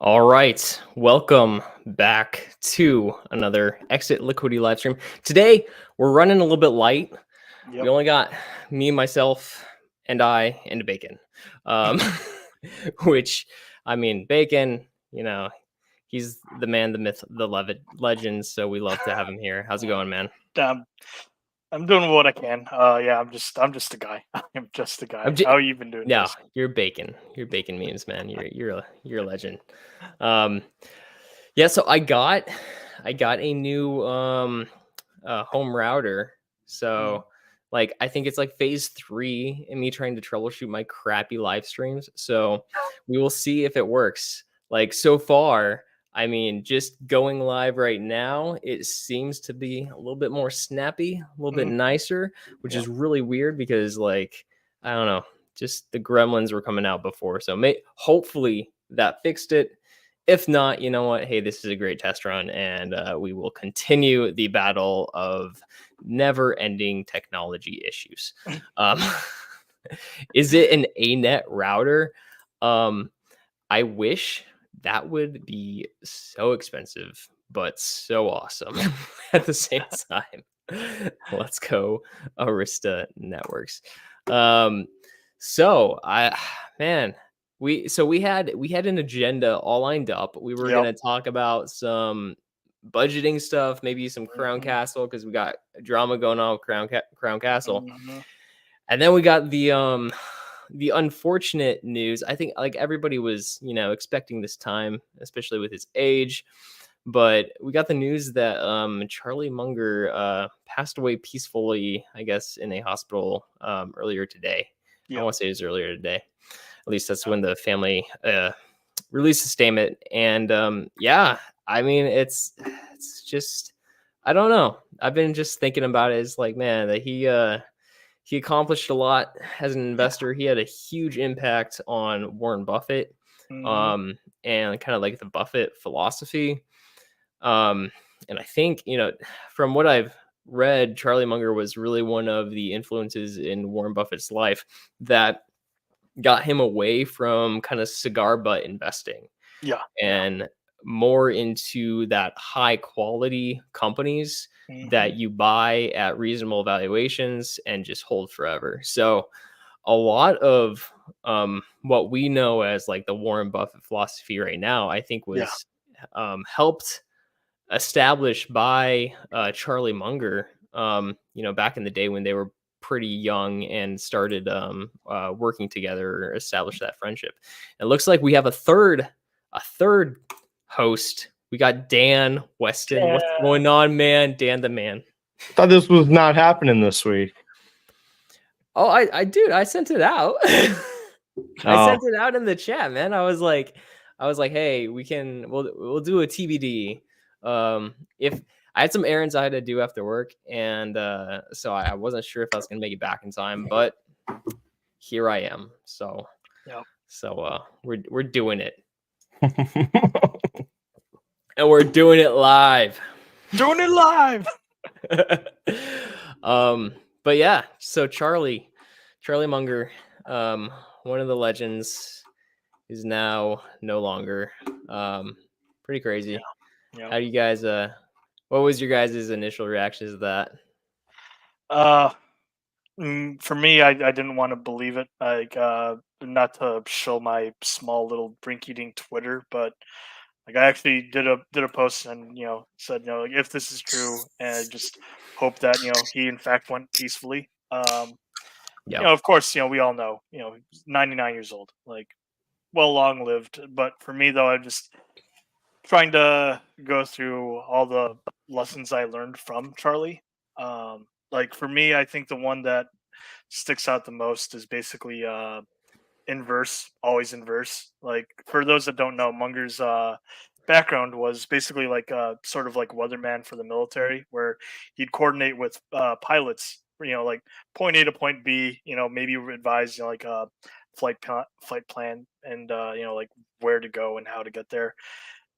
All right, welcome back to another Exit Liquidity live stream. Today, we're running a little bit light. We Yep. only got me, myself, and I, and Bacon. Which, I mean, Bacon, he's the man, the myth, the legend, so we love to have him here. How's it going, man? I'm doing what I can. Yeah, I'm just a guy. I'm just a guy. How you been doing, No, guys? you're Bacon. You're Bacon memes, man. You're a legend. Yeah, so I got a new home router. So like I think it's like phase 3 in me trying to troubleshoot my crappy live streams. So we will see if it works. Like so far, I mean, just going live right now, it seems to be a little bit more snappy, a little bit nicer, which is really weird because like I don't know, just the gremlins were coming out before. So hopefully that fixed it. If not, you know what? Hey, this is a great test run, and we will continue the battle of never-ending technology issues. Is it an ANET router? I wish that would be so expensive, but so awesome at the same time. Let's go, Arista Networks. So man, we had an agenda all lined up. We were gonna talk about some budgeting stuff, maybe some Crown Castle because we got drama going on with Crown Castle, and then we got the unfortunate news. I think like everybody was expecting this time, especially with his age. But we got the news that Charlie Munger passed away peacefully, I guess, in a hospital earlier today. I want to say it was earlier today. At least that's when the family released a statement. And yeah, I mean, it's just, I don't know. I've been just thinking about it. It's like, man, that he accomplished a lot as an investor. He had a huge impact on Warren Buffett, and kind of like the Buffett philosophy. And I think, from what I've read, Charlie Munger was really one of the influences in Warren Buffett's life that got him away from kind of cigar butt investing. And more into that high quality companies that you buy at reasonable valuations and just hold forever. So a lot of what we know as like the Warren Buffett philosophy right now, I think was helped established by Charlie Munger, back in the day when they were pretty young and started working together, or established that friendship. It looks like we have a third host. We got Dan Weston. What's going on, man? Dan the man. Thought this was not happening this week. Oh, I sent it out. I sent it out in the chat, man. I was like, hey, we'll do a TBD. If I had some errands I had to do after work, and so I wasn't sure if I was gonna make it back in time, but here I am. So we're doing it. And we're doing it live. But yeah, so Charlie Munger, one of the legends, is now no longer. Pretty crazy. How do you guys what was your guys' initial reactions to that? For me, I didn't want to believe it. Like, not to show my small little drink eating Twitter, but like I actually did a post and said like, if this is true, and I just hope that he in fact went peacefully. Of course, we all know 99 years old, like well long lived. But for me though, I'm just trying to go through all the lessons I learned from Charlie. Like for me, I think the one that sticks out the most is basically inverse, always inverse. Like for those that don't know, Munger's background was basically like sort of like weatherman for the military, where he'd coordinate with pilots, like point A to point B, maybe advise like a flight plan, and like where to go and how to get there.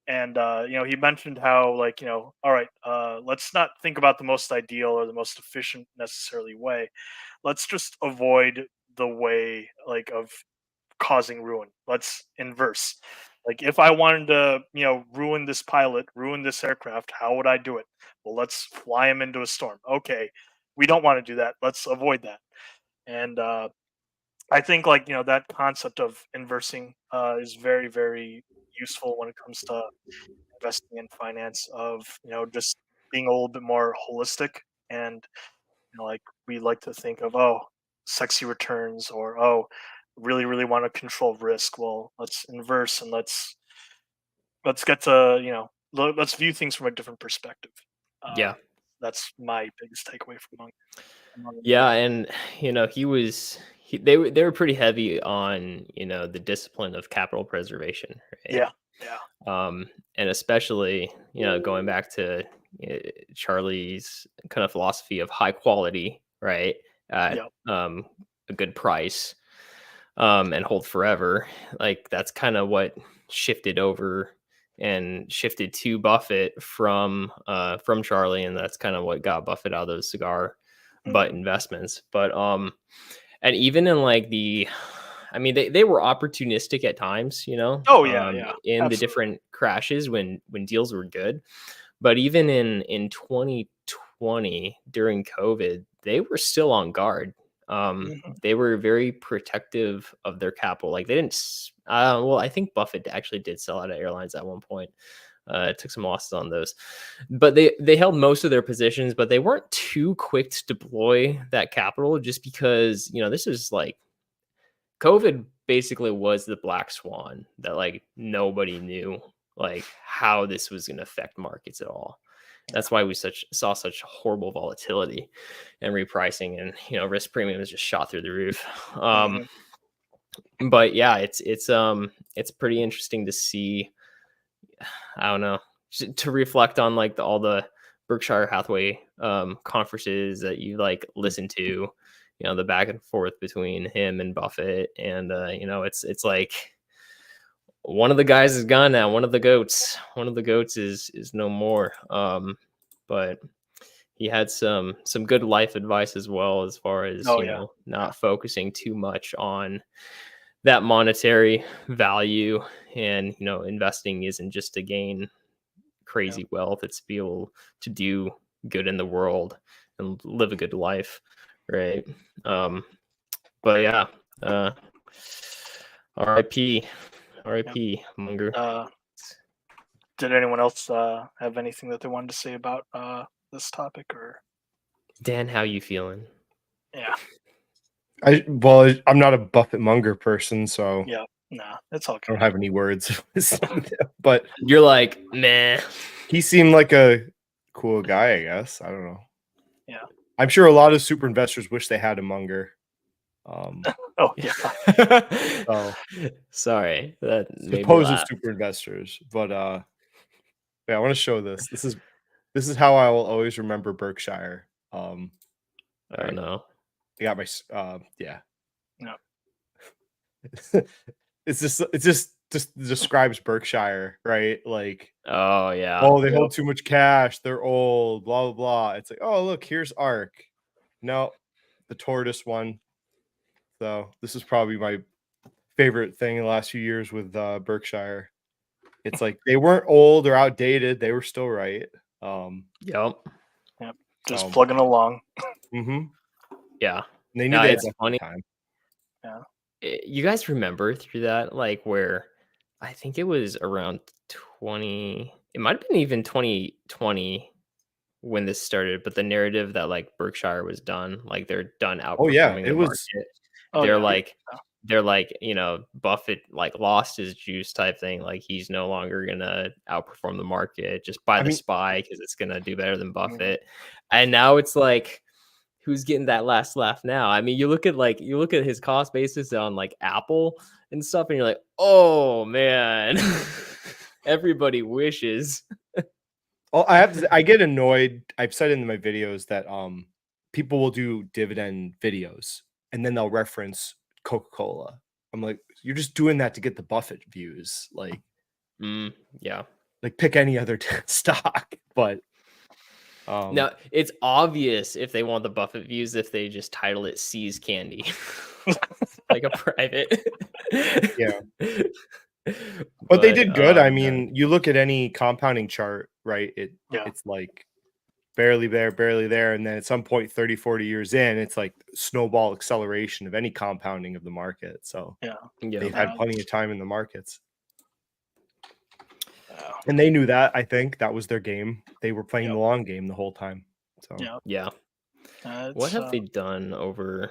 And he mentioned how like all right, let's not think about the most ideal or the most efficient necessarily way. Let's just avoid the way like of causing ruin. Let's inverse. Like if I wanted to, ruin this pilot, ruin this aircraft, how would I do it? Well, let's fly him into a storm. Okay, we don't want to do that. Let's avoid that. And I think that concept of inversing is very, very useful when it comes to investing in finance. Of just being a little bit more holistic, and like we like to think of, sexy returns, or really, really want to control risk. Well, let's inverse, and let's get to let's view things from a different perspective. Yeah. That's my biggest takeaway from Munger. Yeah, and they were pretty heavy on the discipline of capital preservation, right? Yeah. And especially going back to Charlie's kind of philosophy of high quality, right, at a good price, and hold forever. Like that's kind of what shifted over and shifted to Buffett from Charlie, and that's kind of what got Buffett out of those cigar butt investments. But and even in like they were opportunistic at times, in Absolutely. The different crashes when deals were good. But even in 2020 during COVID, they were still on guard. They were very protective of their capital. Like they didn't. Well, I think Buffett actually did sell out of airlines at one point. Took some losses on those, but they held most of their positions. But they weren't too quick to deploy that capital, just because this is like COVID basically was the black swan that like nobody knew like how this was going to affect markets at all. That's why we saw such horrible volatility and repricing, and risk premium was just shot through the roof. But yeah, it's pretty interesting to see. I don't know, to reflect on like all the Berkshire Hathaway conferences that you like listen to, the back and forth between him and Buffett, and it's like one of the guys is gone now. One of the goats is no more. But he had some good life advice as well, as far as not focusing too much on that monetary value, and investing isn't just to gain crazy wealth. It's to be able to do good in the world and live a good life, right? But yeah, RIP Munger. Did anyone else have anything that they wanted to say about this topic? Or Dan, how you feeling? Yeah, I'm not a Buffett Munger person, so it's all good. I don't have any words. But you're like, meh. He seemed like a cool guy, I guess. I don't know. Yeah, I'm sure a lot of super investors wish they had a Munger. Oh yeah. Oh, sorry. That supposed super investors, but I want to show this. This is how I will always remember Berkshire. I don't know. I got my yeah. No. It just describes Berkshire, right? Like, oh yeah. Oh, they hold too much cash. They're old. Blah blah blah. It's like, oh look, here's ARK. No, the tortoise one. So this is probably my favorite thing in the last few years with Berkshire. It's like they weren't old or outdated. They were still right. Yep. Just plugging along. Yeah. And they knew they had funny time. Yeah. You guys remember through that, like where I think it was around 20. It might have been even 2020 when this started, but the narrative that like Berkshire was done, like they're done outperforming the market. They're like, Buffett like lost his juice type thing. Like he's no longer gonna outperform the market. Just buy the SPY because it's gonna do better than Buffett. And now it's like, who's getting that last laugh now? I mean, you look at his cost basis on like Apple and stuff, and you're like, oh man, everybody wishes. I get annoyed. I've said in my videos that people will do dividend videos and then they'll reference Coca-Cola. I'm like, you're just doing that to get the Buffett views. Like, yeah, like pick any other stock. But no, it's obvious if they want the Buffett views if they just title it C's Candy, like a private. Yeah. But they did good. I man. mean, you look at any compounding chart, right? It's like barely there. And then at some point, 30, 40 years in, it's like snowball acceleration of any compounding of the market. So they've had plenty of time in the markets. And they knew that. I think that was their game. They were playing the long game the whole time. So what have they done over?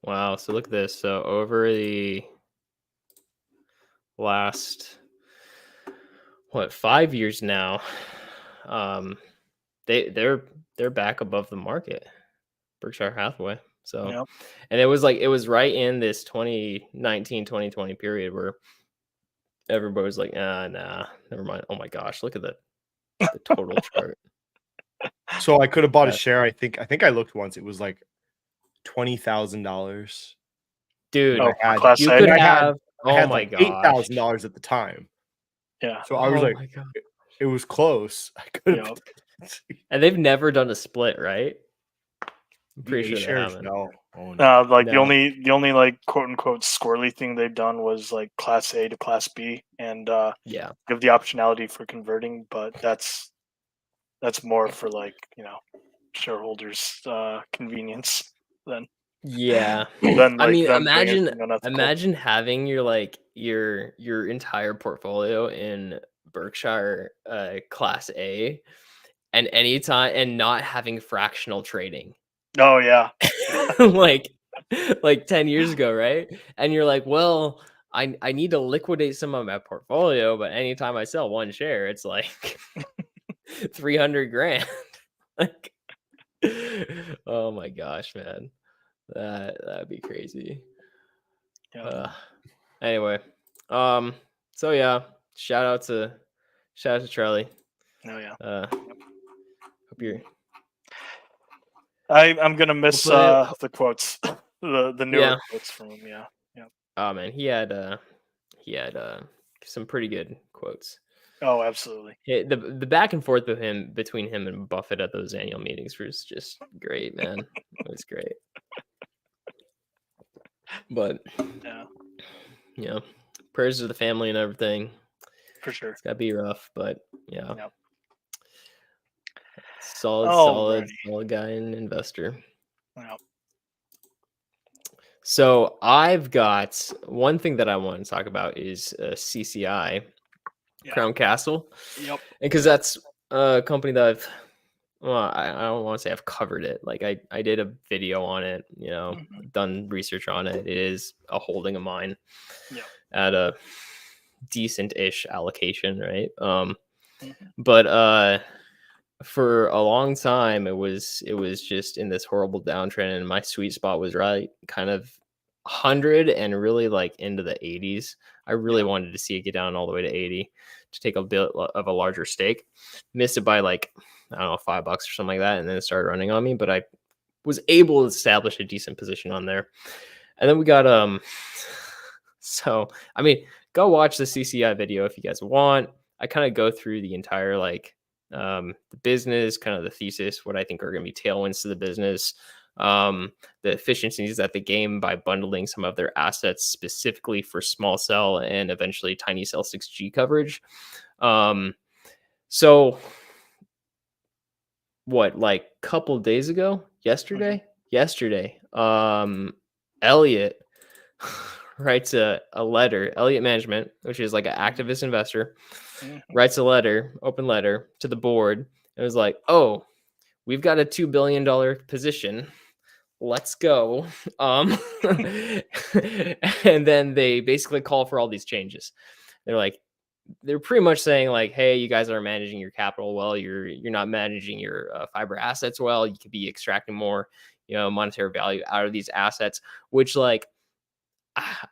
Wow. So look at this. So over the last 5 years now, they're back above the market, Berkshire Hathaway. So and it was right in this 2019-2020 period where everybody was like, nah, never mind. Oh my gosh, look at the total chart. So I could have bought a share. I think I looked once. It was like $20,000. Dude, I had like $8,000 at the time. Yeah. So I was like, it was close. I could have. And they've never done a split, right? I'm pretty sure shares, they haven't. no. The only like quote unquote squirrely thing they've done was like Class A to Class B, and give the optionality for converting, but that's more for like shareholders' convenience than imagine having your entire portfolio in Berkshire Class A, and and not having fractional trading. Oh yeah. like 10 years ago, right? And you're like, well, I need to liquidate some of my portfolio, but anytime I sell one share, it's like 300 grand. Like, oh my gosh, man, that'd be crazy. Anyway, so yeah, shout out to Charlie. Hope you're. I'm gonna miss the quotes, the newer quotes from him. Yeah. Oh man, he had some pretty good quotes. Oh, absolutely. The back and forth between him and Buffett at those annual meetings was just great, man. It was great. But prayers to the family and everything. For sure. It's gotta be rough, but solid guy and investor. So I've got one thing that I want to talk about is CCI, Crown Castle. Yep. Because that's a company that I don't want to say I've covered it. Like I did a video on it, done research on it. It is a holding of mine at a decent-ish allocation, right? But for a long time it was just in this horrible downtrend, and my sweet spot was right kind of 100 and really like into the 80s. I really wanted to see it get down all the way to 80 to take a bit of a larger stake. Missed it by like, I don't know, $5 or something like that, and then it started running on me, but I was able to establish a decent position on there. And then we got so I mean, go watch the CCI video if you guys want. I kind of go through the entire the business, kind of the thesis, what I think are going to be tailwinds to the business, the efficiencies that they gain by bundling some of their assets specifically for small cell and eventually tiny cell 6G coverage. So what, like a couple days ago, yesterday, Elliot writes a letter, Elliot Management, which is like an activist investor, writes a open letter to the board. It was like, oh, we've got a $2 billion position. Let's go. And then they basically call for all these changes. They're pretty much saying like, hey, you guys are managing your capital well. You're not managing your fiber assets well. You could be extracting more, monetary value out of these assets, which like,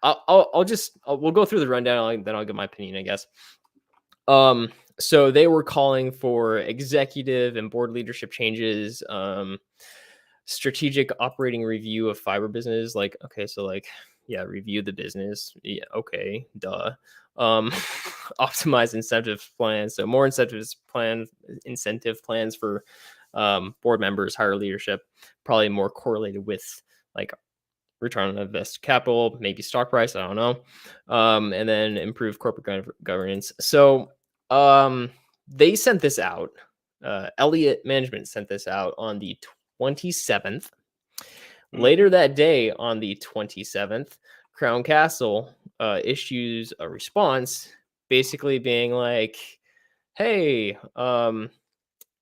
we'll go through the rundown, then I'll give my opinion, I guess. So they were calling for executive and board leadership changes, strategic operating review of fiber business. Like, okay, so like, yeah, review the business. Yeah, okay, duh. Optimize incentive plans. So more incentive plans for board members, higher leadership, probably more correlated with like return on invested capital, maybe stock price, I don't know, and then improve corporate governance. So they sent this out. Elliott Management sent this out on the 27th. Later that day, on the 27th, Crown Castle issues a response, basically being like, "Hey,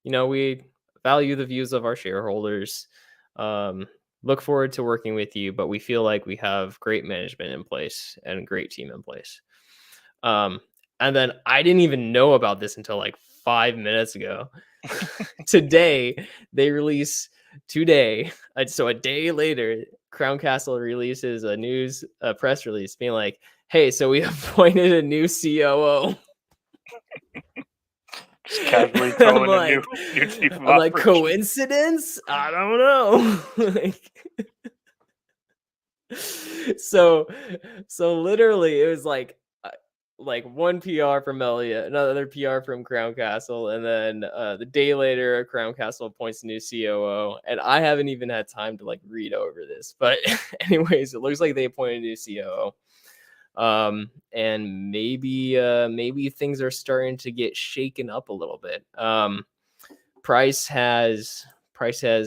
we value the views of our shareholders. Look forward to working with you, but we feel like we have great management in place and a great team in place." And then I didn't even know about this until like 5 minutes ago. Today, they release today. So a day later, Crown Castle releases a press release being like, "Hey, so we appointed a new COO." Just casually throwing a new chief of I'm like, operations. coincidence? I don't know. So literally it was like one PR from Elliott, another PR from Crown Castle, and then the day later, Crown Castle appoints a new COO, and I haven't even had time to like read over this. But anyways, it looks like they appointed a new COO, and maybe things are starting to get shaken up a little bit. Price has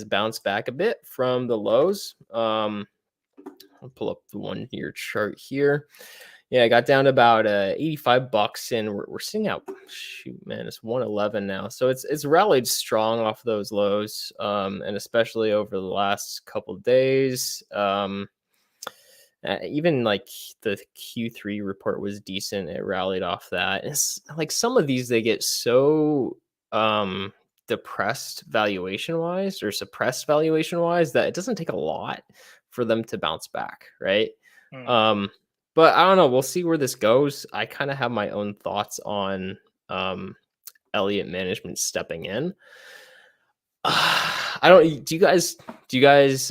bounced back a bit from the lows. I'll pull up the 1 year chart here. Yeah, I got down to about $85, and we're sitting out. Shoot, man, it's 111 now. So it's rallied strong off those lows, and especially over the last couple of days. Even like the Q3 report was decent. It rallied off that. It's like some of these, they get so depressed valuation wise or suppressed valuation wise that it doesn't take a lot for them to bounce back, right? But I don't know. We'll see where this goes. I kind of have my own thoughts on Elliott Management stepping in. I don't. Do you guys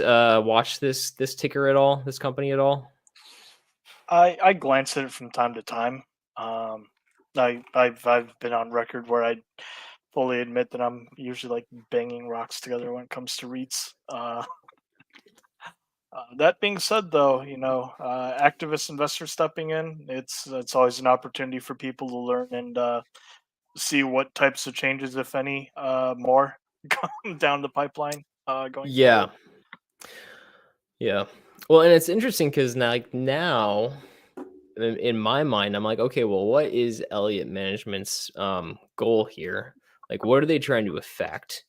watch this ticker at all? This company at all? I glance at it from time to time. I've been on record where I fully admit that I'm usually like banging rocks together when it comes to REITs. That being said, though, activist investors stepping in, it's always an opportunity for people to learn and see what types of changes, if any, more come down the pipeline going forward. Yeah. Well, and it's interesting because now, in my mind, I'm like, okay, well, what is Elliott Management's goal here? Like, what are they trying to affect?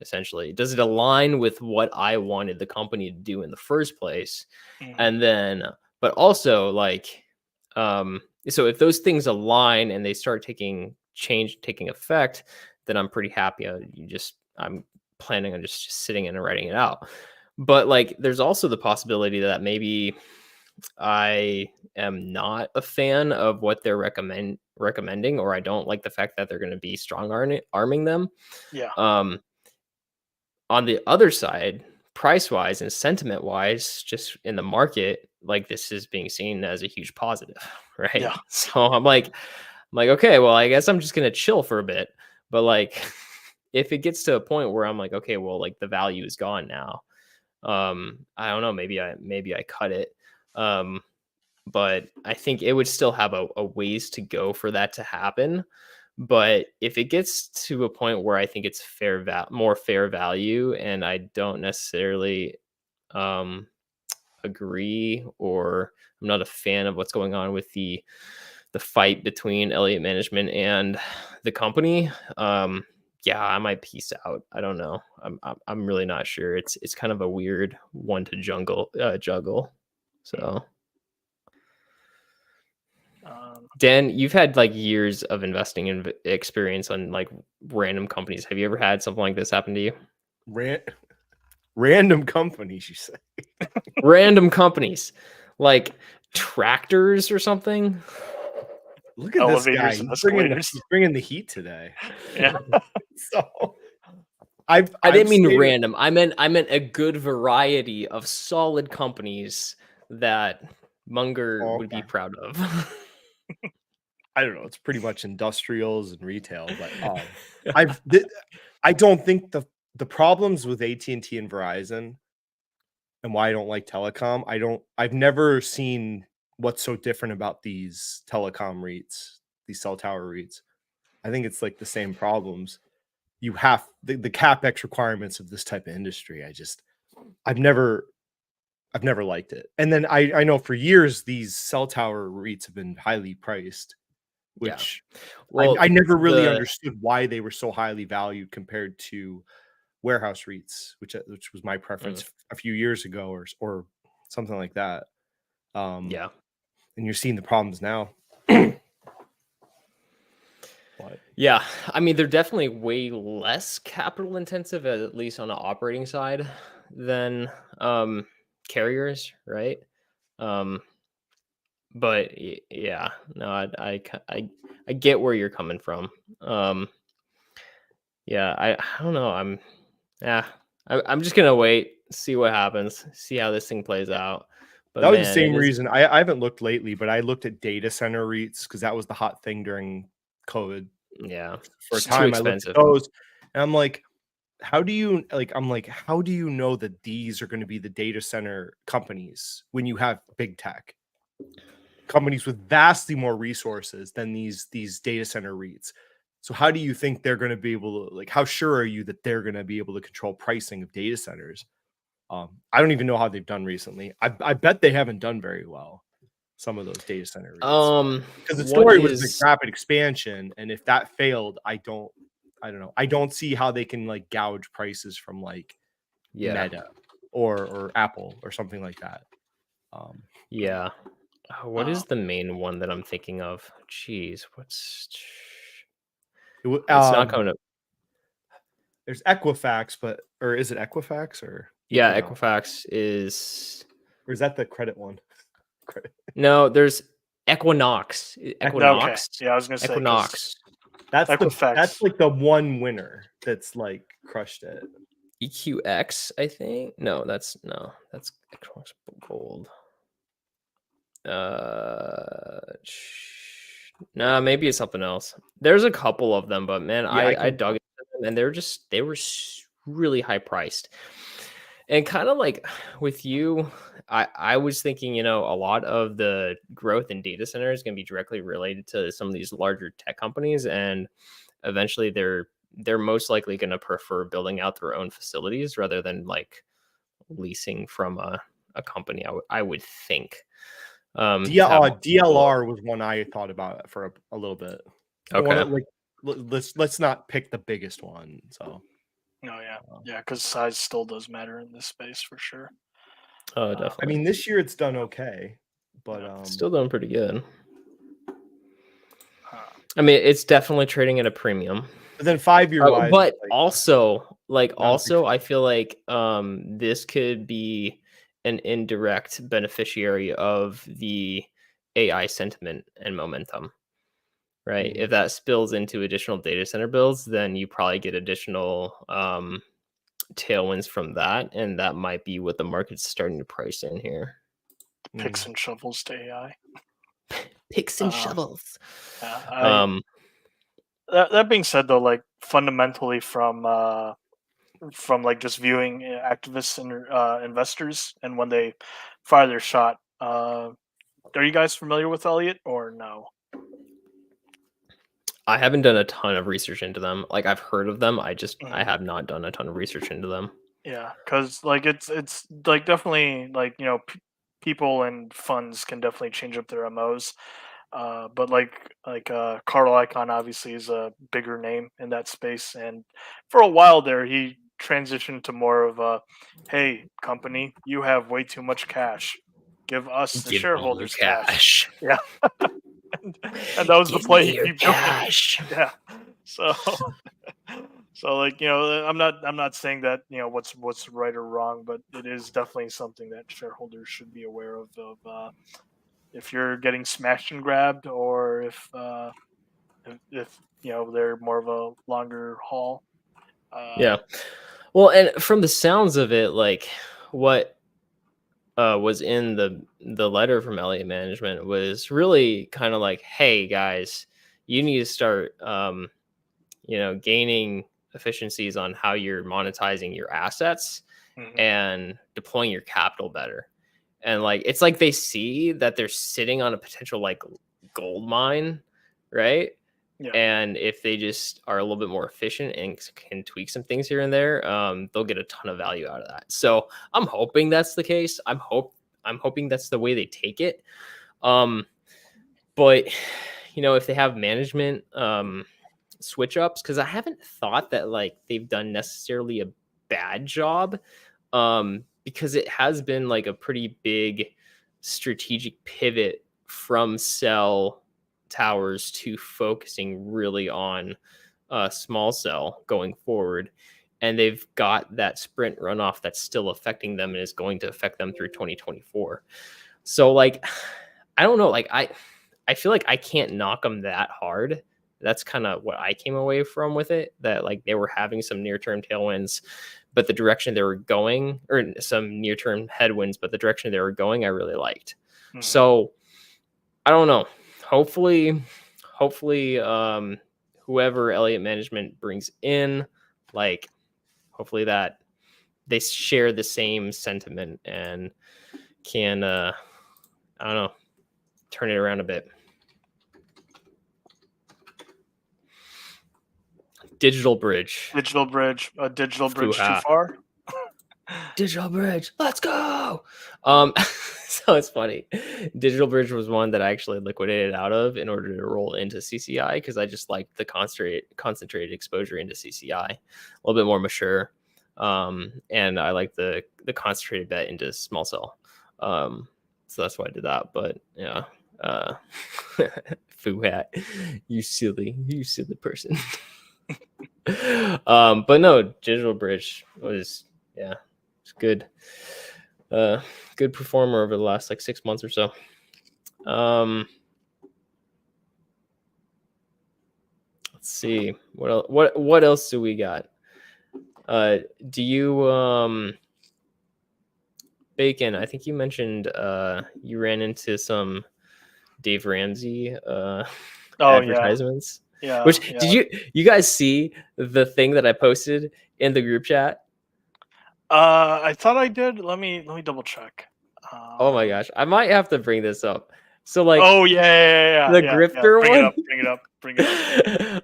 Essentially, does it align with what I wanted the company to do in the first place? And then, but also like, so if those things align and they start taking effect, then I'm pretty happy. I'm planning on just sitting in and writing it out. But like, there's also the possibility that maybe I am not a fan of what they're recommending, or I don't like the fact that they're going to be strong arming them. Yeah. On the other side, price wise and sentiment wise, just in the market, like this is being seen as a huge positive, right? Yeah. So I'm like, okay, well, I guess I'm just gonna chill for a bit. But like, if it gets to a point where I'm like, okay, well, like the value is gone now, I don't know, maybe I cut it. But I think it would still have a ways to go for that to happen. But if it gets to a point where I think it's more fair value, and I don't necessarily agree, or I'm not a fan of what's going on with the fight between Elliott Management and the company, yeah, I might peace out. I don't know. I'm really not sure. It's kind of a weird one to juggle. So. Dan, you've had like years of investing in experience on like random companies. Have you ever had something like this happen to you? Random companies, you say? Random companies, like tractors or something. Look at this guy. He's bringing the heat today. Yeah. So I didn't mean random. I meant a good variety of solid companies that Munger would be proud of. I don't know. It's pretty much industrials and retail, but I don't think the problems with AT&T and Verizon and why I don't like telecom. I've never seen what's so different about these telecom REITs, these cell tower REITs. I think it's like the same problems. You have the CapEx requirements of this type of industry. I've never liked it. And then I know for years these cell tower REITs have been highly priced, which I never really understood why they were so highly valued compared to warehouse REITs, which was my preference a few years ago or something like that. Yeah. And you're seeing the problems now. Yeah, I mean, they're definitely way less capital intensive, at least on the operating side, than carriers, right? But yeah, no, I get where you're coming from. Yeah, I don't know. I'm just gonna wait, see what happens, see how this thing plays out. But that was the same reason. I haven't looked lately, but I looked at data center REITs because that was the hot thing during COVID. Yeah, for a time I looked at those and I'm like, how do you know that these are going to be the data center companies when you have big tech companies with vastly more resources than these data center REITs? So how do you think they're going to be able to, like, how sure are you that they're going to be able to control pricing of data centers? I don't even know how they've done recently. I bet they haven't done very well, some of those data center REITs. Because the story was like rapid expansion, and if that failed, I don't know. I don't see how they can like gouge prices from like Meta or Apple or something like that. Yeah. What is the main one that I'm thinking of? Jeez, it's not coming up. There's Equifax, or is it Equifax or? Yeah, Equifax is. Or is that the credit one? No, there's Equinox. Equinox. Okay. Yeah, I was gonna say Equinox. That's like the one winner that's like crushed it. EQX, I think. No, that's Equinox Gold. No, maybe it's something else. There's a couple of them, but man, I dug into them, and they were really high priced. And kind of like with you, I was thinking, a lot of the growth in data centers is going to be directly related to some of these larger tech companies, and eventually they're most likely going to prefer building out their own facilities rather than like leasing from a company. I would think. DLR was one I thought about for a little bit. Okay. Let's not pick the biggest one. So. Oh yeah, because size still does matter in this space for sure. Oh, definitely. I mean, this year it's done okay, but still doing pretty good. I mean, it's definitely trading at a premium. But then 5-year wise, but also, I feel like this could be an indirect beneficiary of the AI sentiment and momentum, right? If that spills into additional data center builds, then you probably get additional tailwinds from that, and that might be what the market's starting to price in here. Picks and shovels to AI. Picks and shovels. That being said, though, like fundamentally from like just viewing activists and investors, and when they fire their shot, are you guys familiar with Elliott or no? I haven't done a ton of research into them. Like, I've heard of them. I have not done a ton of research into them. Yeah, because like it's like definitely like people and funds can definitely change up their MOs. But like Carl Icahn obviously is a bigger name in that space, and for a while there he transitioned to more of a, hey company, you have way too much cash, give us the shareholders cash. Yeah. and that was the play he kept doing. Yeah. So like I'm not saying that what's right or wrong, but it is definitely something that shareholders should be aware of if you're getting smashed and grabbed, or if they're more of a longer haul. Yeah. Well, and from the sounds of it, like what was in the letter from Elliott Management was really kind of like, hey guys, you need to start gaining efficiencies on how you're monetizing your assets, and deploying your capital better. And like, it's like they see that they're sitting on a potential like gold mine, right? Yeah. And if they just are a little bit more efficient and can tweak some things here and there, they'll get a ton of value out of that. So I'm hoping that's the case. I'm hoping that's the way they take it. But you know, if they have management switch ups, because I haven't thought that like they've done necessarily a bad job, because it has been like a pretty big strategic pivot from cell towers to focusing really on small cell going forward. And they've got that Sprint runoff that's still affecting them and is going to affect them through 2024. So like, I don't know, like I feel like I can't knock them that hard. That's kind of what I came away from with it, that like they were having some near-term tailwinds, but the direction they were going, or some near-term headwinds, but the direction they were going, I really liked. So I don't know. Hopefully, whoever Elliott Management brings in, like, hopefully that they share the same sentiment and can, I don't know, turn it around a bit. Digital Bridge. A digital bridge too far. Digital Bridge, let's go. So it's funny. Digital Bridge was one that I actually liquidated out of in order to roll into CCI, because I just liked the concentrated exposure into CCI, a little bit more mature, and I like the concentrated bet into small cell. So that's why I did that. But yeah, foo hat, you silly person. But no, Digital Bridge was it's good. Good performer over the last like 6 months or so. Let's see what else do we got? Do you Bacon, I think you mentioned you ran into some Dave Ramsey advertisements. Yeah. Which did you guys see the thing that I posted in the group chat? I thought I did. Let me double check. Oh my gosh, I might have to bring this up. So like, oh yeah, the grifter one. Bring it up.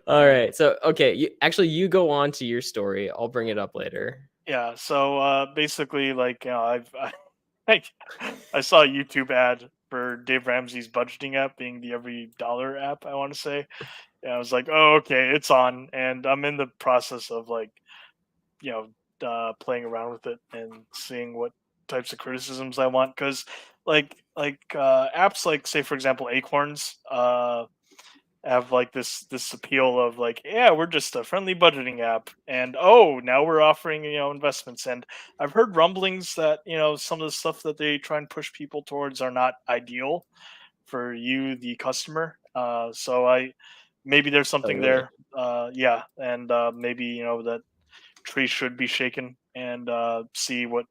All right, so okay, you go on to your story. I'll bring it up later. Yeah. So basically, like, I saw a YouTube ad for Dave Ramsey's budgeting app being the Every Dollar app, I want to say. And I was like, oh, okay, it's on, and I'm in the process of like, playing around with it and seeing what types of criticisms I want, because like apps like, say for example, Acorns have like this appeal of like, yeah, we're just a friendly budgeting app, and oh, now we're offering investments. And I've heard rumblings that some of the stuff that they try and push people towards are not ideal for you, the customer. So maybe there's something there. And maybe that tree should be shaken and see what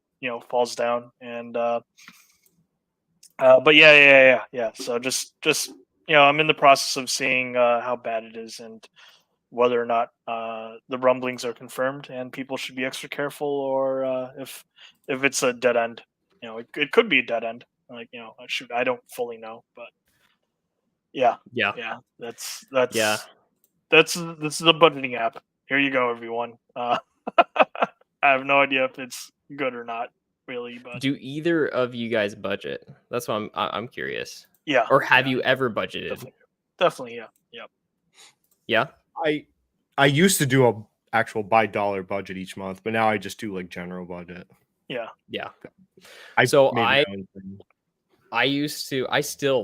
falls down. And but yeah. So just I'm in the process of seeing how bad it is and whether or not the rumblings are confirmed and people should be extra careful, or if it's a dead end. It could be a dead end. Like, I don't fully know, but yeah. That's this is the budgeting app. Here you go, everyone. I have no idea if it's good or not, really. But do either of you guys budget? That's what I'm curious. Yeah. Or have you ever budgeted? Definitely. Yeah. Yep. Yeah. I used to do a actual by dollar budget each month, but now I just do like general budget. Yeah. I still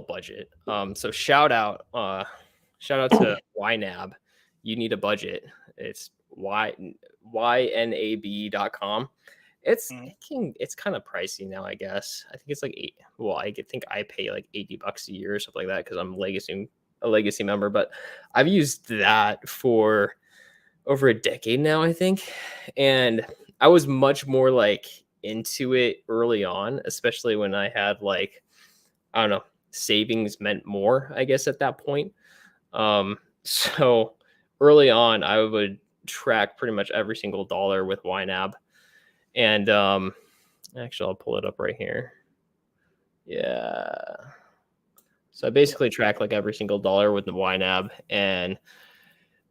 budget. So shout out to YNAB. You need a budget. It's ynab.com. It's kind of pricey now, I guess. I think it's like I think I pay like $80 a year or something like that because I'm a legacy member. But I've used that for over a decade now, I think. And I was much more like into it early on, especially when I had like, I don't know, savings meant more, I guess, at that point. So early on, I would track pretty much every single dollar with YNAB. And actually, I'll pull it up right here. Yeah. So I basically track like every single dollar with the YNAB and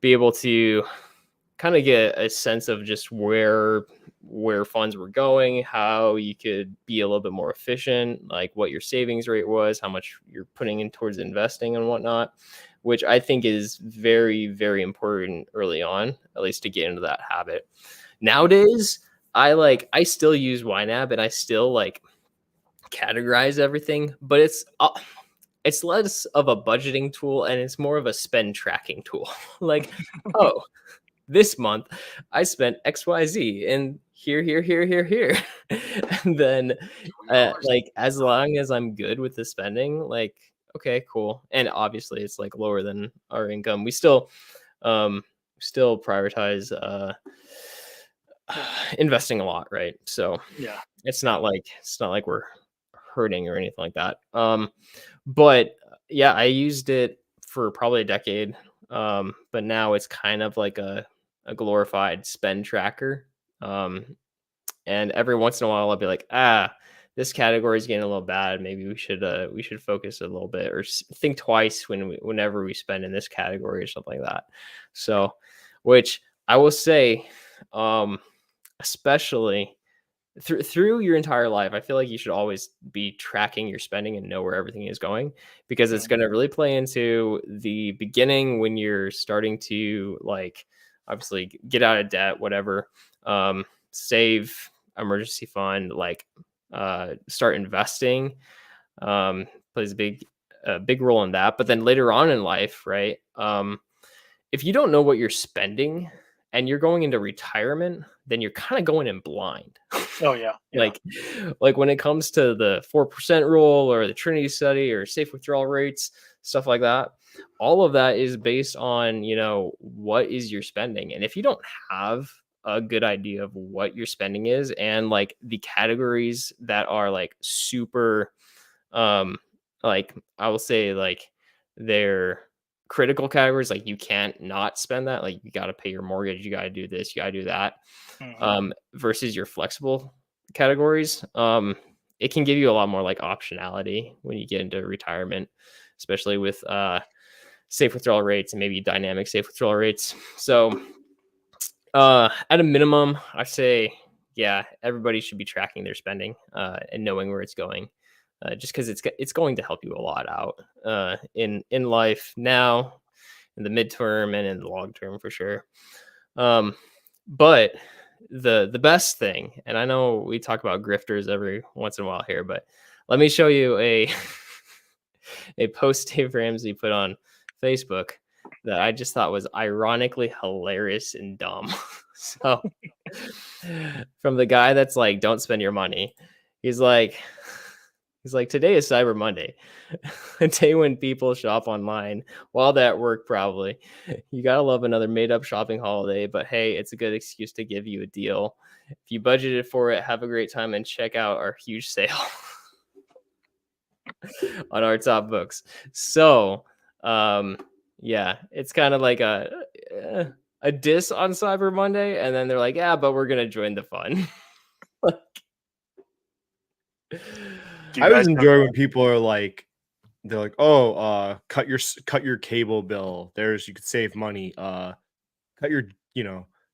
be able to kind of get a sense of just where funds were going, how you could be a little bit more efficient, like what your savings rate was, how much you're putting in towards investing and whatnot, which I think is very, very important early on, at least to get into that habit. Nowadays, I still use YNAB and I still like categorize everything, but it's less of a budgeting tool and it's more of a spend tracking tool. Like, oh, this month I spent XYZ and here. And then like as long as I'm good with the spending, like, okay, cool. And obviously it's like lower than our income. We still prioritize investing a lot, right? So Yeah. it's not like we're hurting or anything like that. But yeah, I used it for probably a decade. But now it's kind of like a glorified spend tracker. And every once in a while I'll be like, this category is getting a little bad. Maybe we should focus a little bit or think twice whenever we spend in this category or something like that. So, which I will say, especially through your entire life, I feel like you should always be tracking your spending and know where everything is going, because it's going to really play into the beginning when you're starting to like obviously get out of debt, whatever, save, emergency fund, like start investing, plays a big role in that. But then later on in life, right, if you don't know what you're spending and you're going into retirement, then you're kind of going in blind. Oh yeah. Like when it comes to the 4% rule or the Trinity study or safe withdrawal rates, stuff like that, all of that is based on, what is your spending. And if you don't have a good idea of what your spending is and like the categories that are like super, like I will say like they're critical categories, like you can't not spend that, like you got to pay your mortgage, you got to do this, you got to do that, versus your flexible categories, it can give you a lot more like optionality when you get into retirement, especially with safe withdrawal rates and maybe dynamic safe withdrawal rates. So at a minimum, I say, yeah, everybody should be tracking their spending and knowing where it's going, just because it's going to help you a lot out in life now, in the midterm and in the long term for sure. But the best thing, and I know we talk about grifters every once in a while here, but let me show you a post Dave Ramsey put on Facebook that I just thought was ironically hilarious and dumb. So from the guy that's like, don't spend your money. He's like, today is Cyber Monday, a day when people shop online while they're at work, probably. You gotta love another made-up shopping holiday, but hey, it's a good excuse to give you a deal. If you budgeted for it, have a great time and check out our huge sale on our top books. So, yeah, it's kind of like a diss on Cyber Monday, and then they're like, yeah, but we're gonna join the fun. I always enjoy when people are like, they're like, oh, cut your cable bill. You could save money.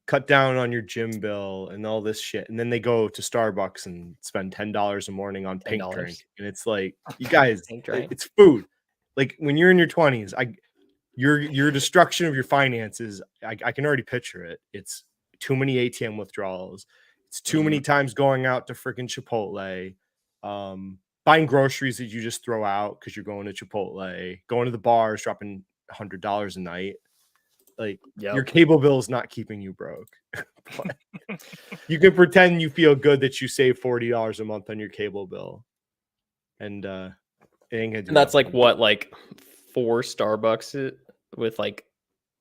Cut down on your gym bill and all this shit. And then they go to Starbucks and spend $10 a morning on pink drink. And it's like, you guys, it's food. Like when you're in your 20s, your destruction of your finances, I can already picture it. It's too many ATM withdrawals. It's too many times going out to freaking Chipotle, buying groceries that you just throw out because you're going to Chipotle, going to the bars, dropping $100 a night. Like your cable bill is not keeping you broke. You can pretend you feel good that you save $40 a month on your cable bill, and it ain't gonna do. And that's like what, like 4 Starbucks with like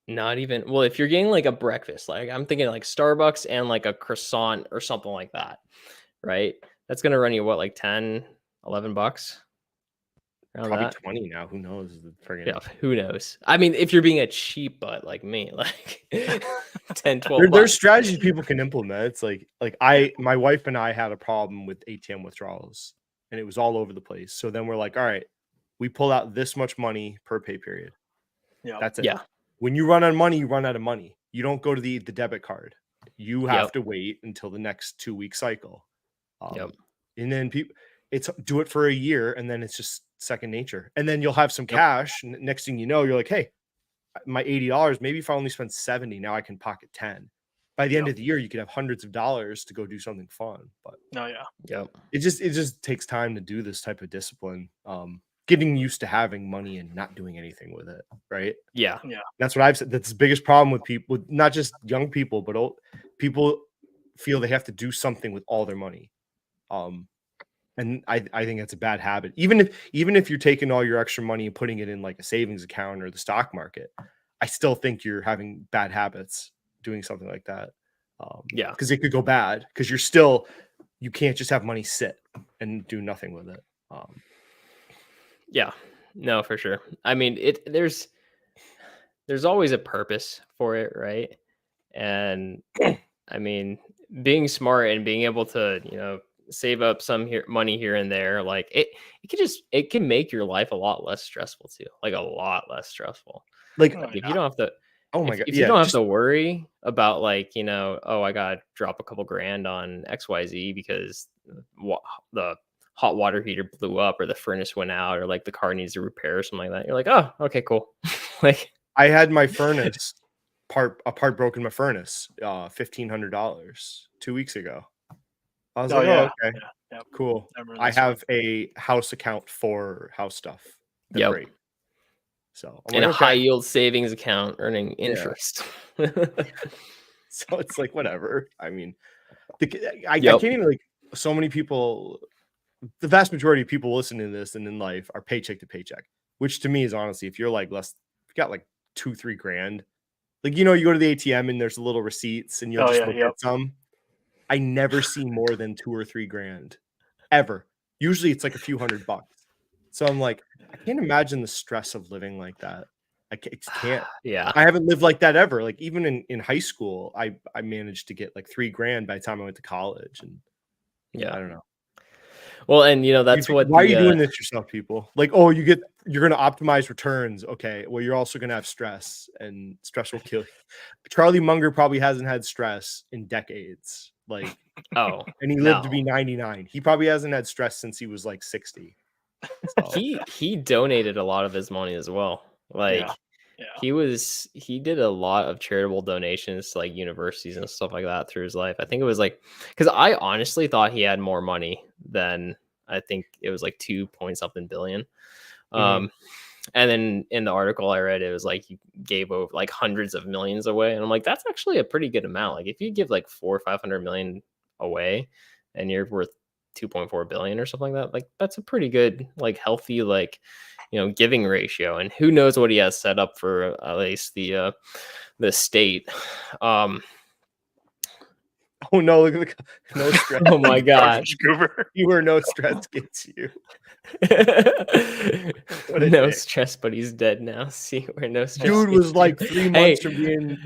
not even. Well, if you're getting like a breakfast, like I'm thinking like Starbucks and like a croissant or something like that, right? That's gonna run you what, like $10, $11? Around Probably that. 20 now. Who knows? Yeah, who knows? I mean, if you're being a cheap butt like me, like 10, 12 There's bucks. strategies people can implement. It's like my wife and I had a problem with ATM withdrawals, and it was all over the place. So then we're like, all right, we pull out this much money per pay period. Yeah. That's it. Yeah. When you run out of money, you run out of money. You don't go to the debit card. You have Yep. to wait until the next 2-week cycle. Yep. And then do it for a year, and then it's just second nature. And then you'll have some cash. And next thing you know, you're like, hey, my $80, maybe if I only spend 70, now I can pocket 10. By the end of the year, you could have hundreds of dollars to go do something fun. But it just takes time to do this type of discipline. Getting used to having money and not doing anything with it, right? Yeah. That's what I've said. That's the biggest problem with people, not just young people, but old people feel they have to do something with all their money. And I think that's a bad habit. Even if you're taking all your extra money and putting it in like a savings account or the stock market, I still think you're having bad habits doing something like that. Because it could go bad because you can't just have money sit and do nothing with it. Yeah, no, for sure. I mean, there's always a purpose for it, right? And I mean, being smart and being able to, save up some money here and there, like it can make your life a lot less stressful too, like a lot less stressful. Like if you don't have to, oh my god, if you don't have to worry about like, oh, I got to drop a couple grand on XYZ because the hot water heater blew up or the furnace went out or like the car needs a repair or something like that. You're like, oh, okay, cool. Like I had my furnace part broken in my furnace, $1,500 2 weeks ago. I was like, oh, okay, cool. I have a house account for house stuff. They're great. So I'm a high yield savings account earning interest. So it's like whatever. I mean, I can't even like so many people. The vast majority of people listening to this and in life are paycheck to paycheck, which to me is honestly, if you're like if you got like 2-3 grand, like you go to the ATM and there's little receipts and you'll just look at some. I never see more than 2 or 3 grand ever. Usually it's like a few $100. So I'm like, I can't imagine the stress of living like that. I can't. Yeah. I haven't lived like that ever. Like even in high school, I managed to get like 3 grand by the time I went to college. And I don't know. Well, and that's why are you doing this yourself, people? Like, oh, you're going to optimize returns. Okay. Well, you're also going to have stress, and stress will kill you. Charlie Munger probably hasn't had stress in decades. Like, and he lived to be 99. He probably hasn't had stress since he was like 60. So. He donated a lot of his money as well. Like he did a lot of charitable donations to like universities and stuff like that through his life. I think it was like, because I honestly thought he had more money than, I think it was like 2-point-something billion. And then in the article I read, it was like he gave over like hundreds of millions away, and I'm like, that's actually a pretty good amount. Like if you give like 400 or 500 million away and you're worth 2.4 billion or something like that, like that's a pretty good, like healthy, like giving ratio. And who knows what he has set up for at least the state. Oh no, look at no stress. Oh my god. You were no stress gets you. No stress, but he's dead now. See, where no stress. Dude was like 3 months from being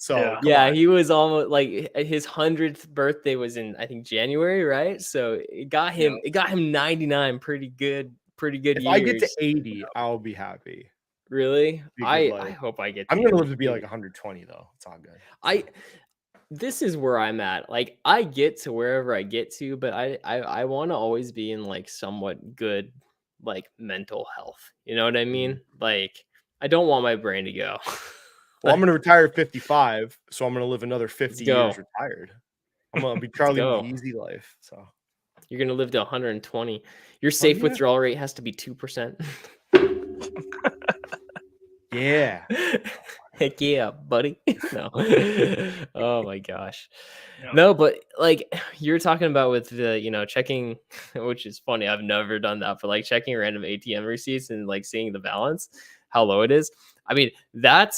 so he was almost like his 100th birthday was in, I think, January, right? So it got him 99 pretty good if years. I get to 80, I'll be happy. Really? I hope I get I'm gonna live to be like 120 though. It's all good. This is where I'm at. Like I get to wherever I get to, but I want to always be in like somewhat good like mental health. You know what I mean? Like I don't want my brain to go. Well, I'm gonna retire at 55, so I'm gonna live another 50 years retired. I'm gonna be Charlie with the easy life. So you're gonna live to 120. Your safe withdrawal rate has to be 2%. Yeah. Heck yeah, buddy. No. Oh my gosh. No, but like you're talking about with the, checking, which is funny. I've never done that, but like checking random ATM receipts and like seeing the balance, how low it is. I mean, that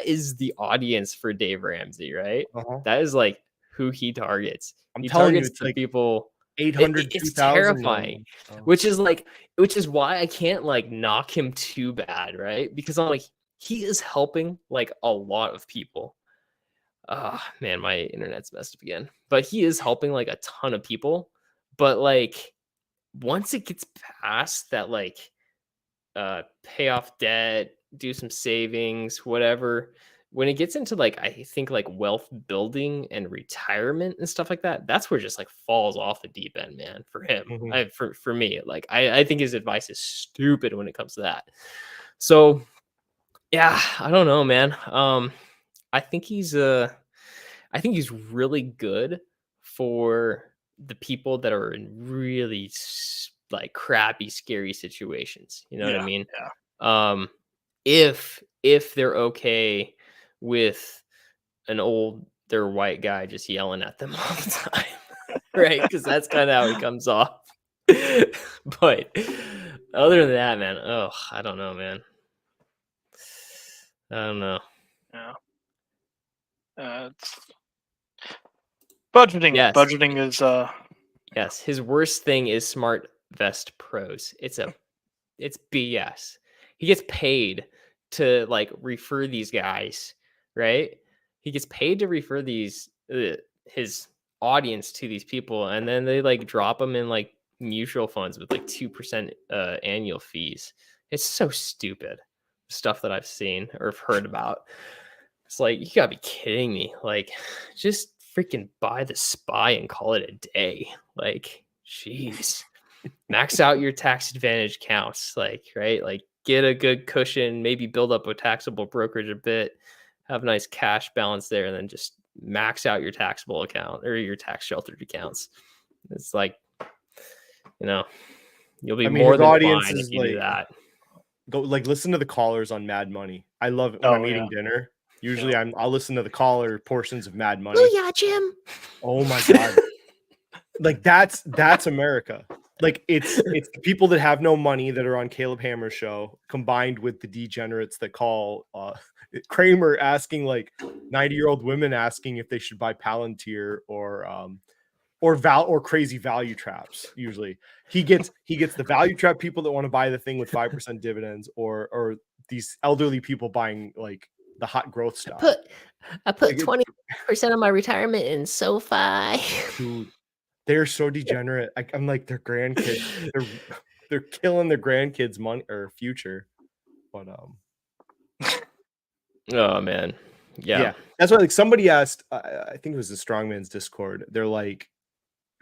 is the audience for Dave Ramsey, right? That is like who he targets. He targets the people 800, It's 2,000 terrifying, loans. which is why I can't like knock him too bad, right? Because I'm like, he is helping like a lot of people. Man, my internet's messed up again. But he is helping like a ton of people. But like once it gets past that, like pay off debt, do some savings, whatever. When it gets into like I think like wealth building and retirement and stuff like that, that's where it just like falls off the deep end, man. For him, Mhm. for me, like I think his advice is stupid when it comes to that. So yeah, I don't know, man. I think I think he's really good for the people that are in really like crappy, scary situations. You know what I Yeah. mean? Yeah. Um, if they're okay with an older white guy just yelling at them all the time, right? Because that's kind of how he comes off. But other than that, man, oh, I don't know, man. I don't know. Yeah. It's budgeting. Yes. Budgeting is Yes, his worst thing is Smart Vest Pros. It's BS. He gets paid to like refer these guys, right? He gets paid to refer his audience to these people, and then they like drop them in like mutual funds with like 2% annual fees. It's so stupid stuff that I've seen or have heard about. It's like, you gotta be kidding me. Like, just freaking buy the SPY and call it a day. Like, jeez. Max out your tax advantage counts. Like, right? Like, get a good cushion, maybe build up a taxable brokerage a bit, have a nice cash balance there, and then just max out your taxable account or your tax sheltered accounts. It's like, you'll be I mean, more his than audience fine if is you do like, that. go like listen to the callers on Mad Money. I love it when I'm eating dinner. Usually I'll listen to the caller portions of Mad Money. Oh yeah, Jim. Oh my god. Like that's America. Like it's the people that have no money that are on Caleb Hammer's show combined with the degenerates that call Kramer asking like 90-year-old women asking if they should buy Palantir or crazy value traps. Usually he gets the value trap people that want to buy the thing with 5% dividends or these elderly people buying like the hot growth stuff. I put 20% of my retirement in SoFi. Dude, they're so degenerate. I'm like their grandkids. They're killing their grandkids' money or future. But Oh man, yeah. That's why like somebody asked. I think it was the Strongman's Discord. They're like,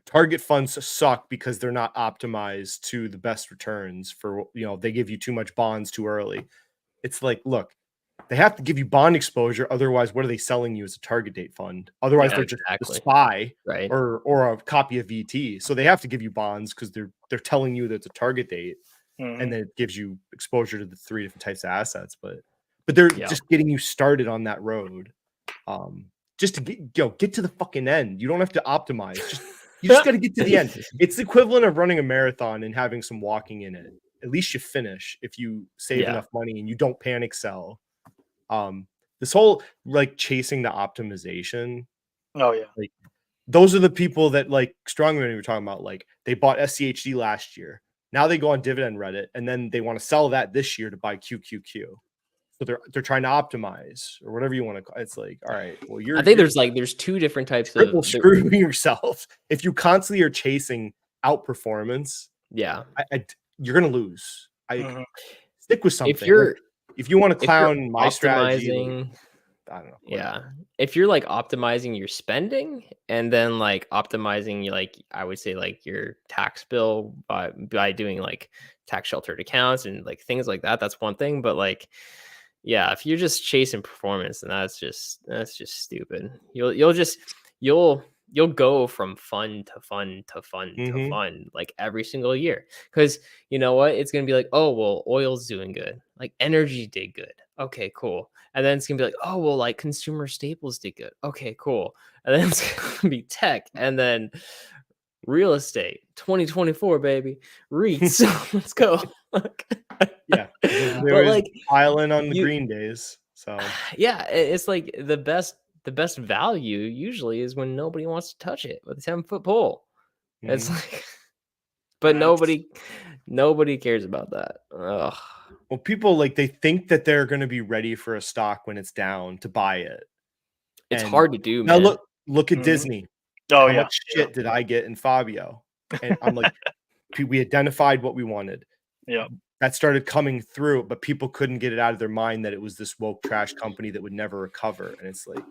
target funds suck because they're not optimized to the best returns for they give you too much bonds too early. It's like, look, they have to give you bond exposure. Otherwise, what are they selling you as a target date fund? Otherwise, they're just the SPY right? or a copy of VT. So they have to give you bonds because they're telling you that it's a target date, and then it gives you exposure to the 3 different types of assets. But they're just getting you started on that road, just to get to the fucking end. You don't have to optimize. You just got to get to the end. It's the equivalent of running a marathon and having some walking in it. At least you finish if you save enough money and you don't panic sell. This whole like chasing the optimization. Oh yeah. Like those are the people that like Strongman we were talking about. Like they bought SCHD last year. Now they go on dividend Reddit and then they want to sell that this year to buy QQQ. So they're trying to optimize or whatever you want to call it. It's like, all right, well, I think there's 2 different types of screwing yourself. If you constantly are chasing outperformance, you're gonna lose. Stick with something. If you want to clown my strategy, I don't know. Yeah. If you're like optimizing your spending and then like optimizing like I would say like your tax bill by doing like tax sheltered accounts and like things like that, that's one thing. But like, yeah, if you're just chasing performance, then that's just stupid. You'll go from fun to fun to fun to fun like every single year. Because you know what? It's gonna be like, oh well, oil's doing good. Like energy did good. Okay, cool. And then it's gonna be like, oh well, like consumer staples did good. Okay, cool. And then it's gonna be tech, and then real estate. 2024, baby. REITs. Let's go. Yeah, but like piling on the green days. So yeah, it's like the best value usually is when nobody wants to touch it with a 10-foot pole. It's like, but nobody cares about that. Ugh. Well, people like they think that they're going to be ready for a stock when it's down to buy it. It's hard to do, now man. look at Disney. Oh, How much shit did I get in Fabio? And I'm like, we identified what we wanted. Yeah. That started coming through, but people couldn't get it out of their mind that it was this woke trash company that would never recover. And it's like,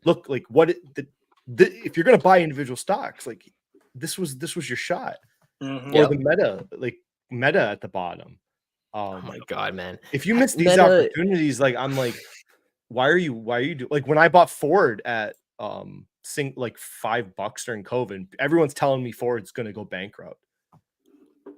look, like if you're going to buy individual stocks, like this was your shot. Or the meta at the bottom. Oh my God, man. If you miss these opportunities, like I'm like, why are you doing, like when I bought Ford at like $5 during COVID, everyone's telling me Ford's going to go bankrupt.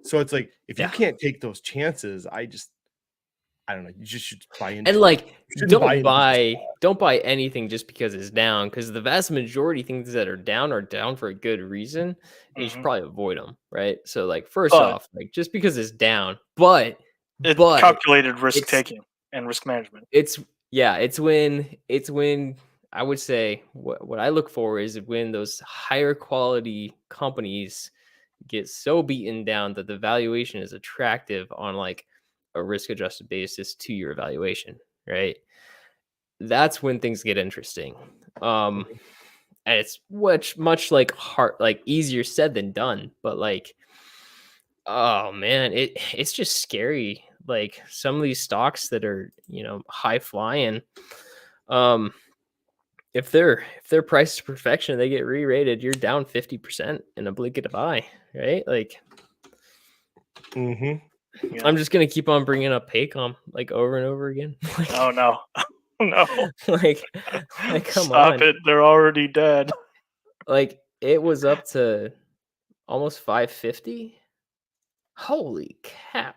So it's like, if you can't take those chances, I don't know. You just should buy into. And like, don't buy anything just because it's down, because the vast majority of things that are down for a good reason. And you should probably avoid them, right? So like, first off, like just because it's down, but calculated risk taking and risk management. It's when I would say what I look for is when those higher quality companies get so beaten down that the valuation is attractive on like a risk adjusted basis to your valuation, right? That's when things get interesting. And it's much like easier said than done, but like, oh man, it's just scary. Like some of these stocks that are, high flying, if they're priced to perfection, they get re-rated, you're down 50% in a blink of an eye, right? Like, I'm just gonna keep on bringing up Paycom like over and over again. Like, oh no, no! like come Stop on. it! They're already dead. Like it was up to almost 550. Holy cow!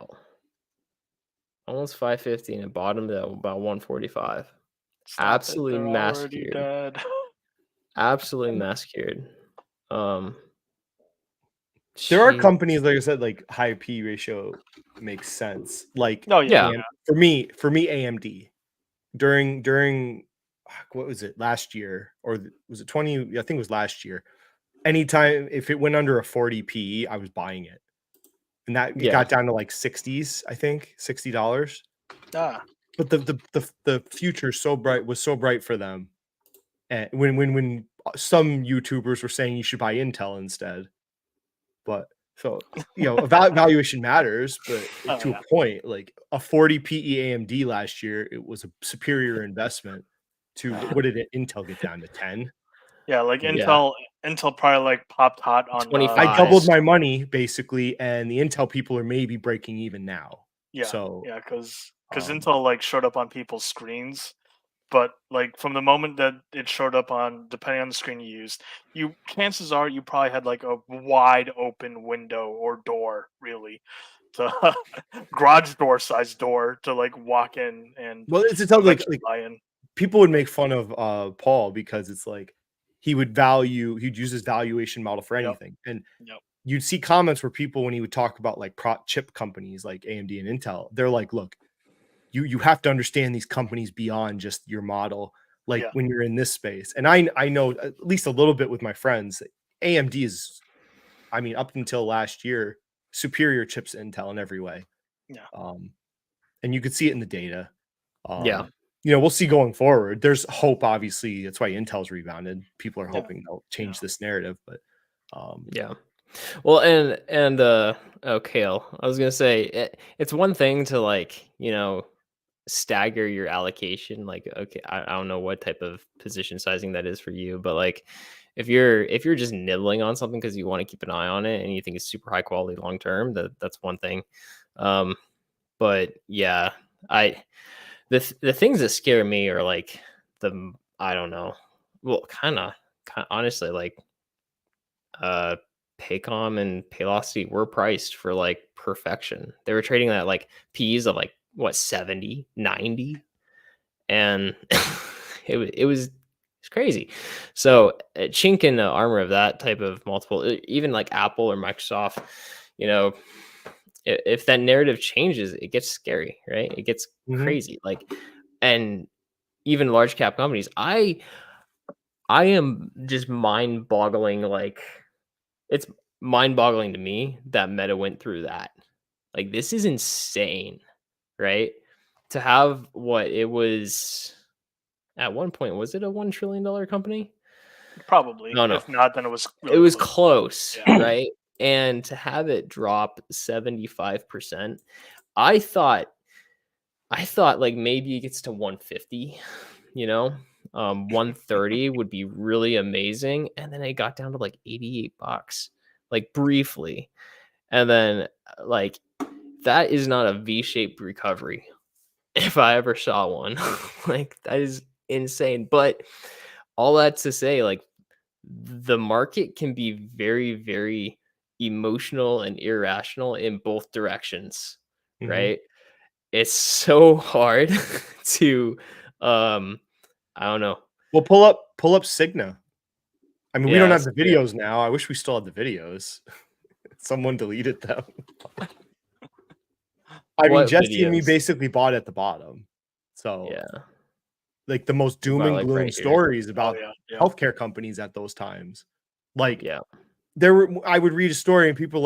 Almost 550 and it bottomed at about 145. Absolutely massacred. Absolutely massacred. There are companies, like I said, like high P ratio makes sense. Like, for me, AMD during what was it last year, or was it 20? I think it was last year. Anytime if it went under a 40 PE, I was buying it, and that it got down to like 60s. I think $60. But the future was so bright for them, and when some YouTubers were saying you should buy Intel instead. But so, valuation matters, but to a point, like a 40 PE AMD last year, it was a superior investment to what did Intel get down to 10? Yeah, like Intel probably like popped hot on 25. I doubled my money basically, and the Intel people are maybe breaking even now. Yeah, so because Intel like showed up on people's screens. But like from the moment that it showed up on, depending on the screen you used, chances are you probably had like a wide open window or door, really, to garage door size door to like walk in and it's like people would make fun of Paul because it's like he'd use his valuation model for anything, and you'd see comments where people, when he would talk about like chip companies like AMD and Intel, they're like, look, you have to understand these companies beyond just your model. Like when you're in this space, and I know at least a little bit with my friends, AMD is, I mean, up until last year, superior chips to Intel in every way. Yeah. And you could see it in the data. We'll see going forward. There's hope, obviously. That's why Intel's rebounded. People are hoping they'll change this narrative, but well, and Kale, I was gonna say it's one thing to like, stagger your allocation. Like, okay, I don't know what type of position sizing that is for you, but like if you're just nibbling on something because you want to keep an eye on it and you think it's super high quality long term, that's one thing. But yeah, the things that scare me are like I don't know, well, kind of honestly, like Paycom and Paylocity were priced for like perfection. They were trading at like P's of like what 70, 90, and it was crazy. So a chink in the armor of that type of multiple, even like Apple or Microsoft, if that narrative changes, it gets scary, right? It gets crazy. Like, and even large cap companies, I am just mind boggling. Like, it's mind-boggling to me that Meta went through that. Like, this is insane, right? To have what it was at one point, was it a $1 trillion company? Probably. No. If not, then it was It really was close. close, Yeah. right? And to have it drop 75%, I thought like maybe it gets to 150, 130 would be really amazing. And then it got down to like $88, like briefly. And then like that is not a V-shaped recovery if I ever saw one. Like, that is insane. But all that to say, like, the market can be very, very emotional and irrational in both directions, right? It's so hard to I don't know. Well, pull up Cigna. I mean, we don't have the Yeah. videos now. I wish we still had the videos. Someone deleted them. I mean, What Jesse and me videos? basically bought at the bottom. So Yeah. like the most doom About, and like, gloom right here. stories about yeah. healthcare companies at those times. Like, Yeah. I would read a story and people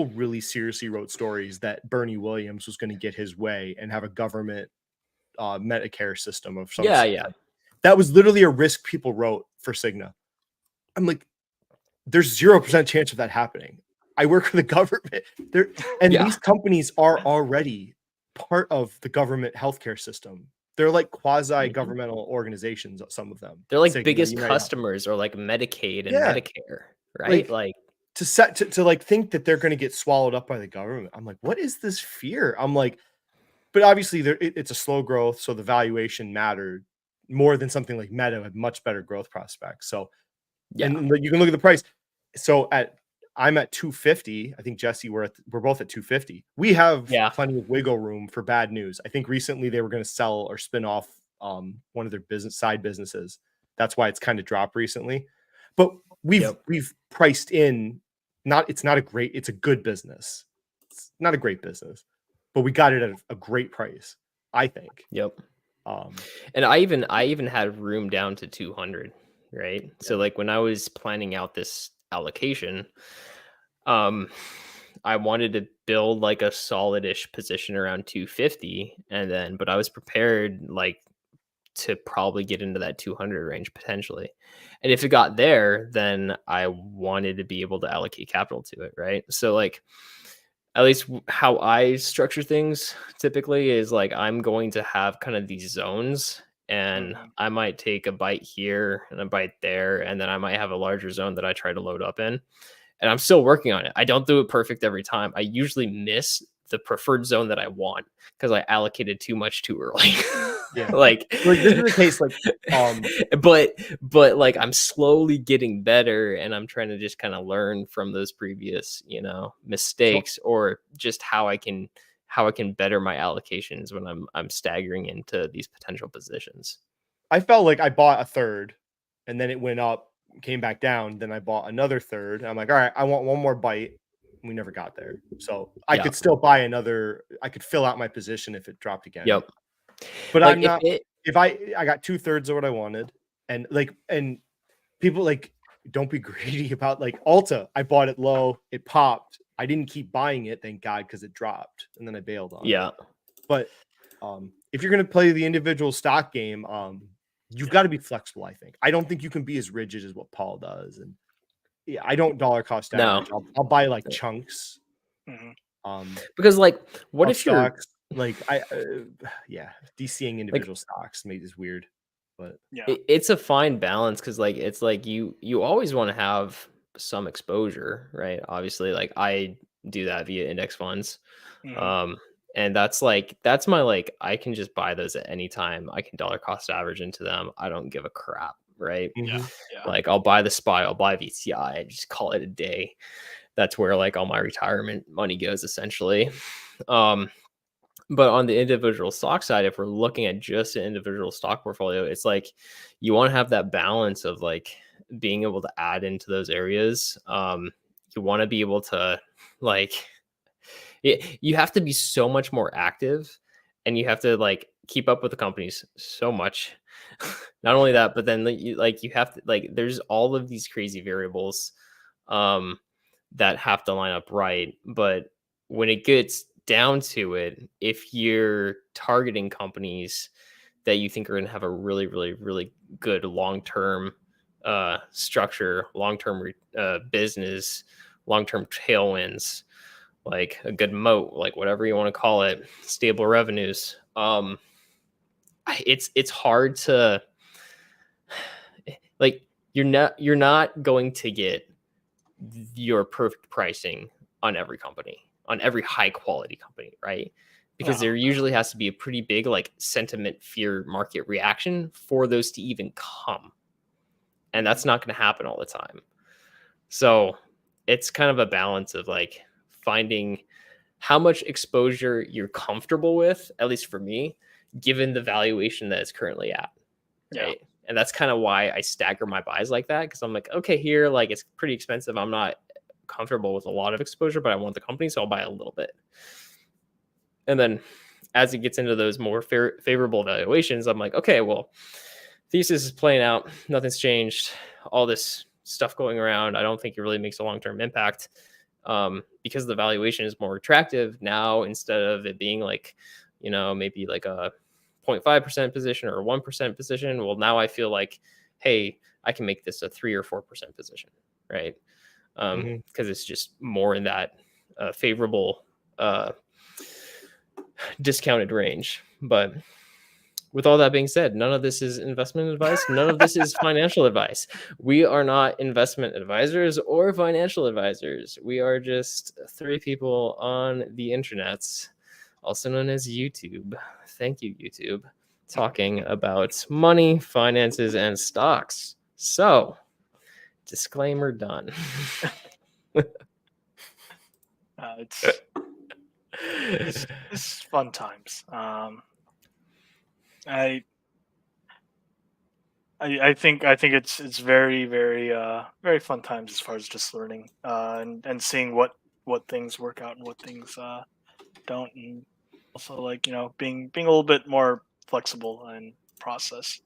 really seriously wrote stories that Bernie Williams was going to get his way and have a government Medicare system of some sort. Yeah. That was literally a risk people wrote for Cigna. I'm like, there's 0% chance of that happening. I work for the government. These companies are already part of the government healthcare system. They're like quasi-governmental organizations, some of them. They're like Cigna, biggest United customers, or like Medicaid and Yeah. Medicare, right? Like to like think that they're going to get swallowed up by the government. I'm like, what is this fear? I'm like, but obviously it's a slow growth, so the valuation mattered more than something like Meta had much better growth prospects. So, yeah. and you can look at the price. So I'm at 250. I think Jesse, we're both at 250. We have plenty of wiggle room for bad news. I think recently they were going to sell or spin off one of their side businesses. That's why it's kind of dropped recently. But we've priced in it's a good business. It's not a great business, but we got it at a great price, I think. Yep. And I even had room down to 200, right? Yeah. So like when I was planning out this allocation, I wanted to build like a solid-ish position around 250, but I was prepared like to probably get into that 200 range potentially. And if it got there, then I wanted to be able to allocate capital to it, right? So like, at least how I structure things typically is like, I'm going to have kind of these zones, and I might take a bite here and a bite there, and then I might have a larger zone that I try to load up in. And I'm still working on it. I don't do it perfect every time. I usually miss the preferred zone that I want because I allocated too much too early. Yeah. like this is the case. Like, but like I'm slowly getting better, and I'm trying to just kind of learn from those previous, mistakes, or just how I can better my allocations when I'm staggering into these potential positions. I felt like I bought a third, and then it went up, came back down. Then I bought another third. I'm like, all right, I want one more bite. We never got there. So I could still buy another. I could fill out my position if it dropped again. Yep. But like I'm not. If I got 2/3 of what I wanted, and people like, don't be greedy about like Alta. I bought it low. It popped. I didn't keep buying it, thank God, because it dropped, and then I bailed on it. But if you're going to play the individual stock game, you've got to be flexible, I think. I don't think you can be as rigid as what Paul does. And yeah, I don't dollar cost average. I'll buy like chunks. Because like, what if stocks, like DCing individual stocks is weird. But it's a fine balance, because like it's like you always want to have some exposure, right? Obviously, like I do that via index funds. And that's my like, I can just buy those at any time. I can dollar cost average into them. I don't give a crap, right? Like I'll buy the SPY, I'll buy VCI, and just call it a day. That's where like all my retirement money goes, essentially. But on the individual stock side, if we're looking at just an individual stock portfolio, it's like you want to have that balance of like being able to add into those areas. You want to be able to like, you have to be so much more active, and you have to like keep up with the companies so much. Not only that, but then you have to like, there's all of these crazy variables that have to line up right. But when it gets down to it, if you're targeting companies that you think are going to have a really, really, really good long-term structure, long-term business, long-term tailwinds, like a good moat, like whatever you want to call it, stable revenues. It's hard to, like, you're not going to get your perfect pricing on every company, on every high quality company, right? Because there usually has to be a pretty big like sentiment, fear, market reaction for those to even come. And that's not going to happen all the time. So it's kind of a balance of like finding how much exposure you're comfortable with, at least for me, given the valuation that it's currently at. Right. Yeah. And that's kind of why I stagger my buys like that. Cause I'm like, okay, here, like it's pretty expensive. I'm not comfortable with a lot of exposure, but I want the company. So I'll buy a little bit. And then as it gets into those more favorable valuations, I'm like, okay, well, thesis is playing out. Nothing's changed. All this stuff going around, I don't think it really makes a long-term impact because the valuation is more attractive now, instead of it being like, you know, maybe like a 0.5% position or a 1% position. Well, now I feel like, hey, I can make this a 3 or 4% position, right? Because it's just more in that favorable discounted range. But with all that being said, none of this is investment advice. None of this is financial advice. We are not investment advisors or financial advisors. We are just 3 people on the internet, also known as YouTube. Thank you, YouTube. Talking about money, finances, and stocks. So, disclaimer done. It's fun times. I think it's very, very very fun times as far as just learning and seeing what things work out and what things don't, and also like, you know, being a little bit more flexible in process.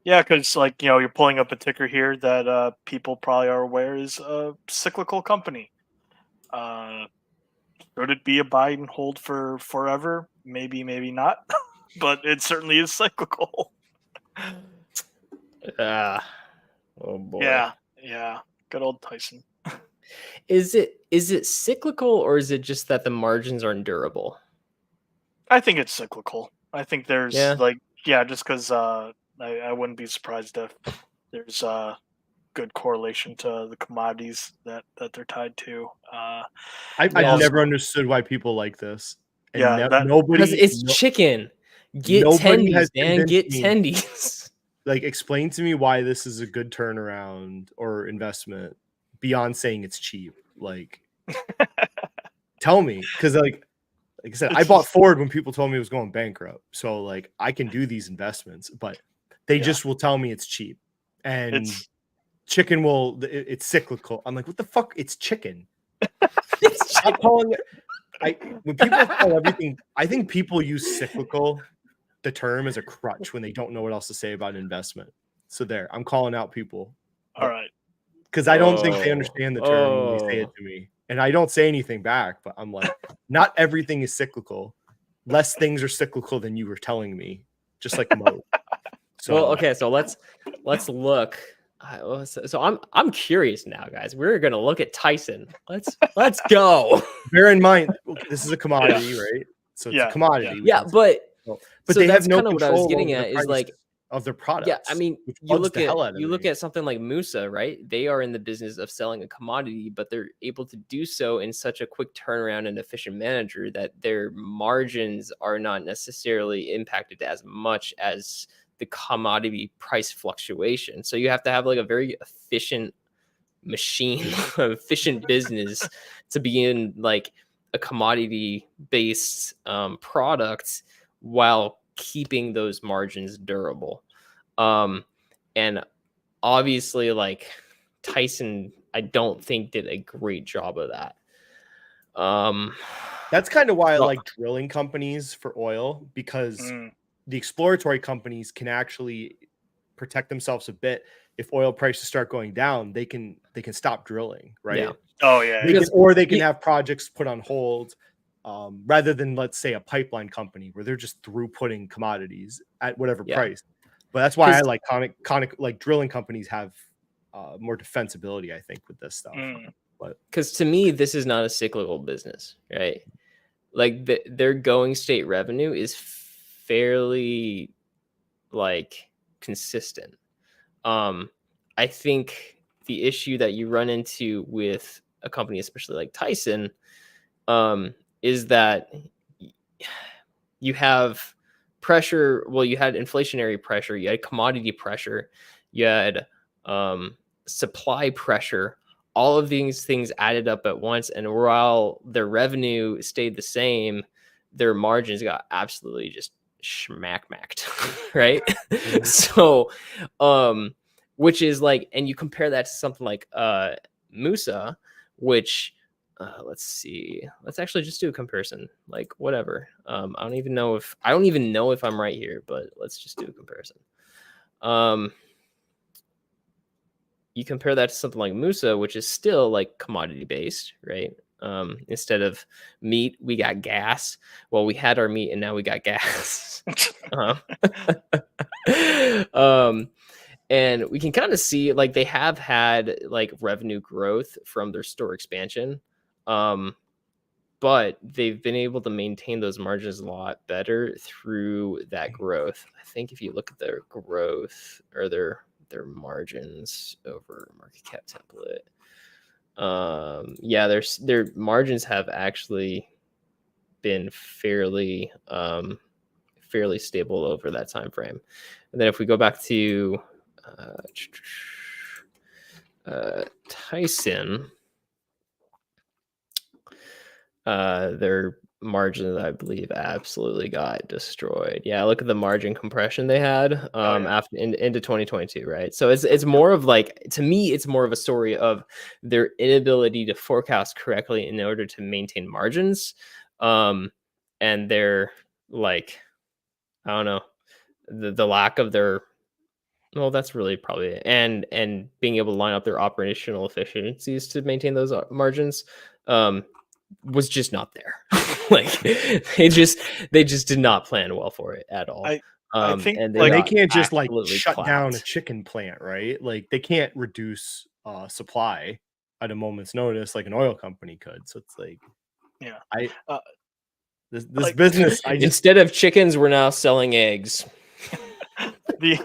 Yeah, because like, you know, you're pulling up a ticker here that people probably are aware is a cyclical company. Should it be a buy and hold for forever? Maybe, maybe not. But it certainly is cyclical. Oh boy. Yeah. Good old Tyson. Is it cyclical, or is it just that the margins aren't durable? I think it's cyclical. I think there's just because I wouldn't be surprised if there's good correlation to the commodities that they're tied to. I've never understood why people like this. And nobody, because it's chicken. Get tendies, man. Get tendies. Like, explain to me why this is a good turnaround or investment beyond saying it's cheap. Like, tell me, because like I said, I bought Ford when people told me it was going bankrupt. So like, I can do these investments, but they just will tell me it's cheap. And chicken it's cyclical. I'm like, what the fuck? It's chicken. I'm calling it. When people call everything, I think people use cyclical, the term, as a crutch when they don't know what else to say about an investment. So there, I'm calling out people. All right. Because I don't think they understand the term when they say it to me. And I don't say anything back, but I'm like, not everything is cyclical. Less things are cyclical than you were telling me, just like Mo. So, well, okay, so let's look. So I'm curious now, guys. We're gonna look at Tyson. Let's go. Bear in mind, this is a commodity, right? So it's a commodity. Yeah, but they have no control. What I was getting at is like of their products. Yeah, I mean, you look at something like Musa, right? They are in the business of selling a commodity, but they're able to do so in such a quick turnaround and efficient manner that their margins are not necessarily impacted as much as the commodity price fluctuation. So you have to have like a very efficient machine, efficient business to be in like a commodity based product while keeping those margins durable. And obviously, like Tyson, I don't think did a great job of that. That's kind of why I like drilling companies for oil, because the exploratory companies can actually protect themselves a bit if oil prices start going down, they can stop drilling, right? Yeah. Oh yeah. They can have projects put on hold, rather than, let's say, a pipeline company where they're just throughputting commodities at whatever price. But that's why I like like drilling companies have more defensibility, I think, with this stuff. But because to me, this is not a cyclical business, right? Like their going state revenue is fairly like consistent. I think the issue that you run into with a company, especially like Tyson, is that you have pressure. Well, you had inflationary pressure, you had commodity pressure, you had supply pressure. All of these things added up at once, and while their revenue stayed the same, their margins got absolutely just schmackmacked, right? So, which is like, and you compare that to something like Musa, which let's see, let's actually just do a comparison, like whatever. I don't even know if I'm right here, but let's just do a comparison. You compare that to something like Musa, which is still like commodity based, right? Instead of meat, we got gas. Well, we had our meat and now we got gas. And we can kind of see like they have had like revenue growth from their store expansion. But they've been able to maintain those margins a lot better through that growth. I think if you look at their growth or their margins over market cap template, yeah, their margins have actually been fairly stable over that time frame. And then if we go back to Tyson, their margins, I believe, absolutely got destroyed. Yeah, look at the margin compression they had after into 2022, right? So it's more of like, to me, it's more of a story of their inability to forecast correctly in order to maintain margins, and their like, I don't know, the lack of their, well, that's really probably it. And being able to line up their operational efficiencies to maintain those margins was just not there. Like they just did not plan well for it at all. I think and they can't just like shut clapped down a chicken plant, right? Like they can't reduce supply at a moment's notice like an oil company could. So it's like, yeah, this like, business, instead of chickens, we're now selling eggs. the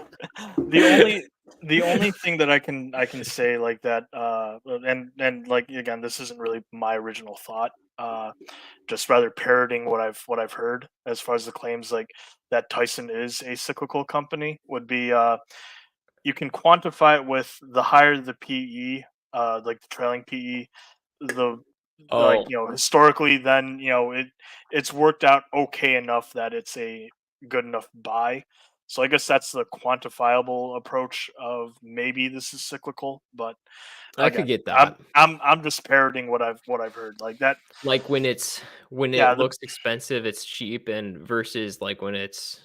only thing that I can say like that, and like, again, this isn't really my original thought, just rather parroting what I've heard as far as the claims like that Tyson is a cyclical company, would be you can quantify it with the higher the PE, like the trailing PE, like, historically, then it's worked out okay enough that it's a good enough buy. So I guess that's the quantifiable approach of maybe this is cyclical, but I could get that. I'm just parroting what I've heard, like that. Like when it looks expensive, it's cheap, and versus like when it's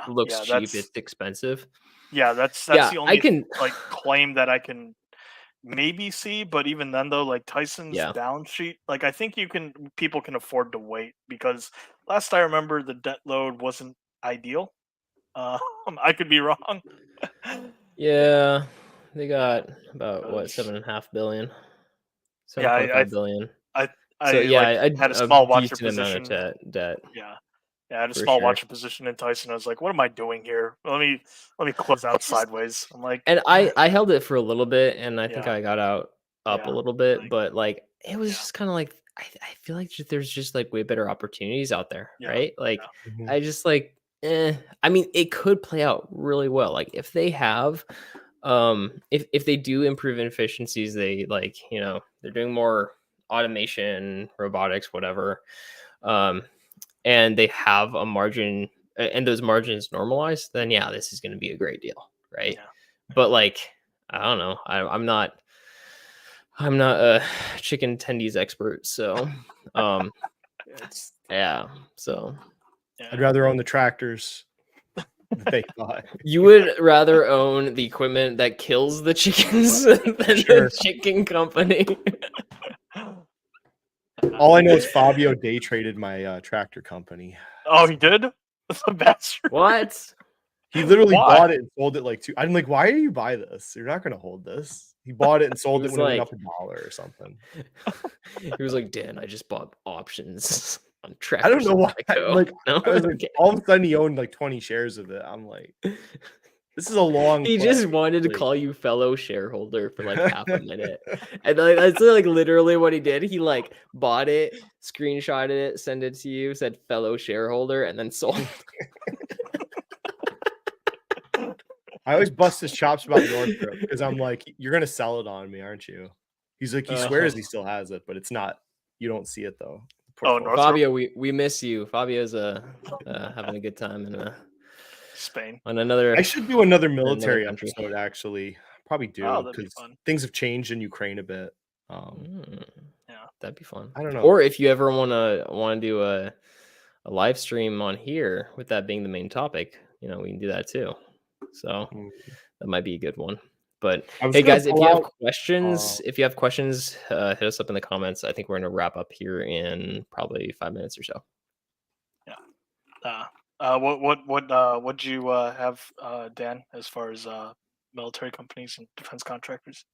looks cheap, it's expensive. Yeah, that's the only like claim that I can maybe see. But even then, though, like Tyson's balance sheet, like I think people can afford to wait, because last I remember the debt load wasn't ideal. I could be wrong. Yeah, they got about what, 7.5 billion, 7.5 billion. I had a small watcher position. Amount of debt. Yeah, I had a small watcher position in Tyson. I was like, what am I doing here? Let me close out sideways. I'm like, and I held it for a little bit, and I think I got out up a little bit, but like it was just kind of like, I feel like there's just like way better opportunities out there, right? Like I just like, I mean, it could play out really well. Like if they have, if they do improve efficiencies, they like, they're doing more automation, robotics, whatever, and they have a margin, and those margins normalize, then yeah, this is going to be a great deal, right? But like, I don't know, I'm not a chicken tendies expert, so so I'd rather own the tractors. that they bought. You would rather own the equipment that kills the chickens than the chicken company. All I know is Fabio day traded my tractor company. Oh, he did? That's a bastard. What? He literally Why? bought it and sold it like I'm like, why do you buy this? You're not gonna hold this. He bought it and sold it was when it went like- up $1 or something. He was like, Dan, I just bought options on tractor. I don't know why. Like, No? I was like, Okay. all of a sudden he owned like 20 shares of it. I'm like, this is a long. He play. just wanted to Like- call you fellow shareholder for like half a minute. And like, that's like literally what he did. He like bought it, screenshotted it, sent it to you, said fellow shareholder, and then sold. I always bust his chops about Northrop because I'm like, you're gonna sell it on me, aren't you? He's like, he swears he still has it, but it's not. You don't see it though. Oh, Northrop? Fabio, we miss you. Fabio's having a good time in Spain. on another. I should do another military country. episode. Actually, probably do that'd be because fun. things have changed in Ukraine a bit. Yeah, that'd be fun. I don't know. Or if you ever want to do a live stream on here, with that being the main topic, we can do that too. So that might be a good one. But hey guys, if you have questions, hit us up in the comments. I think we're gonna wrap up here in probably 5 minutes or so. Yeah. What do you have, Dan, as far as military companies and defense contractors?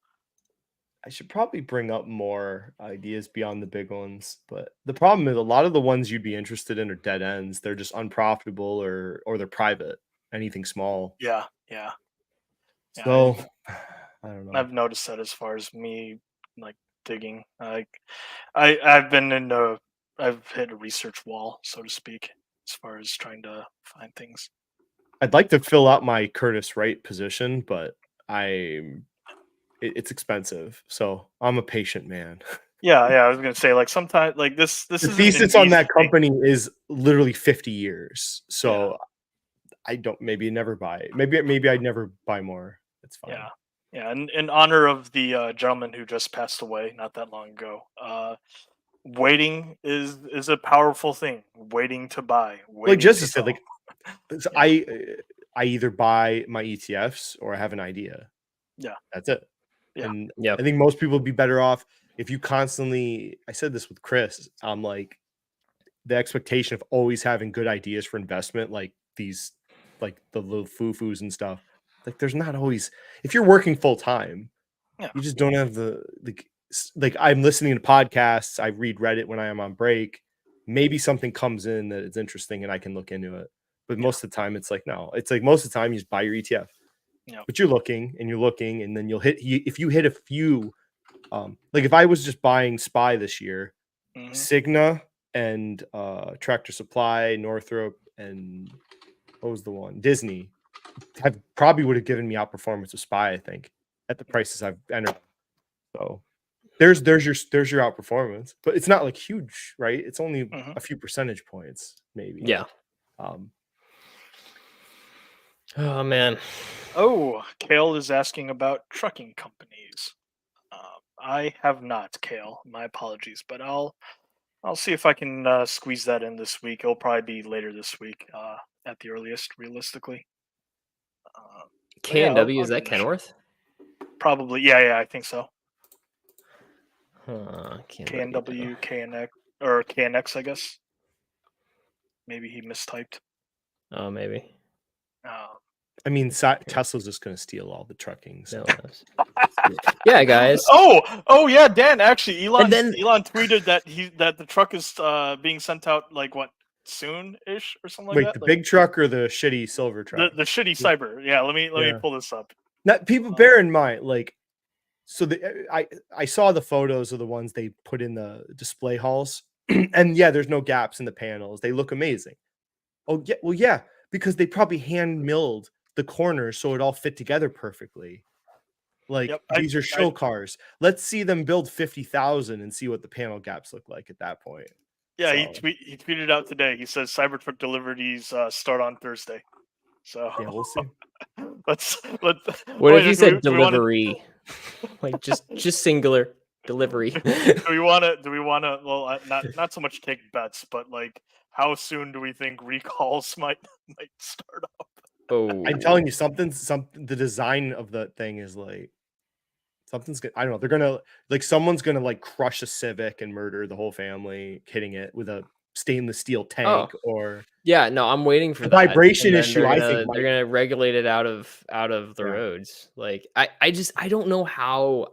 I should probably bring up more ideas beyond the big ones, but the problem is a lot of the ones you'd be interested in are dead ends. They're just unprofitable or they're private. Anything small. Yeah. So I don't know. I've noticed that as far as me like digging. Like I've hit a research wall, so to speak, as far as trying to find things. I'd like to fill out my Curtis Wright position, but it's expensive. So I'm a patient man. Yeah. I was gonna say like sometimes like this The isn't an thesis on easy that thing. company is literally 50 years. So I don't maybe never buy it. Maybe I'd never buy more. It's fine. Yeah. And in honor of the gentleman who just passed away not that long ago, waiting is a powerful thing. Waiting to buy. Like Jesse said, sell. like I either buy my ETFs or I have an idea. Yeah. That's it. Yeah. And I think most people would be better off if you constantly, I said this with Chris, I'm like the expectation of always having good ideas for investment, like these, like the little foo-foos and stuff. Like there's not always, if you're working full time, you just don't have the like I'm listening to podcasts, I read Reddit when I am on break. Maybe something comes in that is interesting and I can look into it. But most of the time it's like, no, it's like most of the time you just buy your ETF. Yeah. But you're looking and then you'll hit, if you hit a few, like if I was just buying SPY this year, Cigna and Tractor Supply, Northrop, and what was the one? Disney probably would have given me outperformance of SPY, I think, at the prices I've entered. So there's your outperformance, but it's not like huge, right? It's only a few percentage points, maybe. Yeah. Oh man. Oh, Kale is asking about trucking companies. I have not, Kale. My apologies, but I'll see if I can squeeze that in this week. It'll probably be later this week, at the earliest, realistically. K&W, is that Kenworth? Probably, yeah, I think so. K&W, KNX, or KNX, I guess. Maybe he mistyped. Oh, maybe. I mean, Tesla's just going to steal all the trucking. So. Yeah, guys. Oh, yeah, Dan. Actually, Elon tweeted that the truck is being sent out like what soon-ish or something like that. Wait, the big truck or the shitty silver truck? The shitty Cyber. Yeah, let me pull this up. Now, people bear in mind, like, so I saw the photos of the ones they put in the display halls, and yeah, there's no gaps in the panels. They look amazing. Oh yeah, well yeah, because they probably hand milled the corners so it all fit together perfectly. Like these are show cars. Let's see them build 50,000 and see what the panel gaps look like at that point. Yeah, so. He tweeted out today. He says Cybertruck deliveries start on Thursday. So yeah, we'll see. let's. What if you said delivery? Like just singular delivery. Do we want to? Well, not so much take bets, but like, how soon do we think recalls might start up? Oh, I'm telling you, something. The design of the thing is like something's good. I don't know. They're gonna like someone's gonna like crush a Civic and murder the whole family, hitting it with a stainless steel tank or yeah. No, I'm waiting for the that. vibration And then issue. I think they're gonna regulate it out of the Yeah. roads. Like I don't know how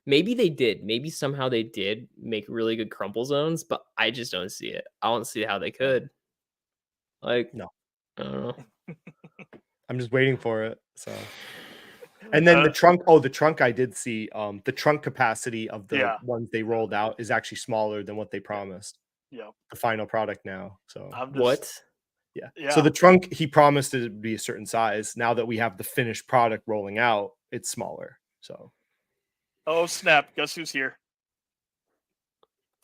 maybe they did. Maybe somehow they did make really good crumple zones, but I just don't see it. I don't see how they could. Like, No. I don't know. I'm just waiting for it. So, and then the trunk. Oh, the trunk I did see. The trunk capacity of the ones they rolled out is actually smaller than what they promised. Yeah. The final product now. So what? Yeah. So the trunk he promised it to be a certain size. Now that we have the finished product rolling out, it's smaller. So. Oh snap! Guess who's here?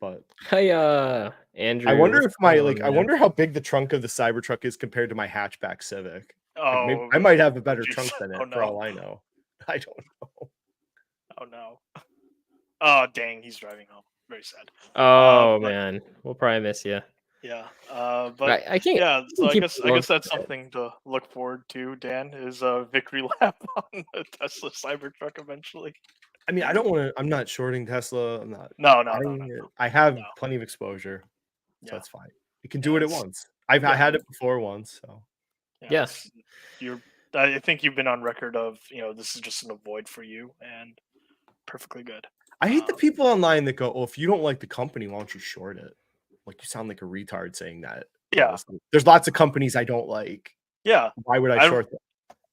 But Hey, Andrew. I wonder if I wonder how big the trunk of the Cybertruck is compared to my hatchback Civic. Oh, maybe, I might have a better geez. trunk than it for all I know. I don't know. Oh no. Oh dang, he's driving home. Very sad. Oh man, we'll probably miss you. Yeah, but I can't. Yeah, so I guess that's something to look forward to. Dan is a victory lap on the Tesla Cybertruck eventually. I mean, I don't want to. I'm not shorting Tesla. I'm not. No. I have plenty of exposure, so that's fine. You can do it at once. I had it before once, so yes. I think you've been on record of this is just an avoid for you, and perfectly good. I hate the people online that go, "Oh, if you don't like the company, why don't you short it?" Like you sound like a retard saying that. Yeah, honestly. There's lots of companies I don't like. Yeah, why would I short them?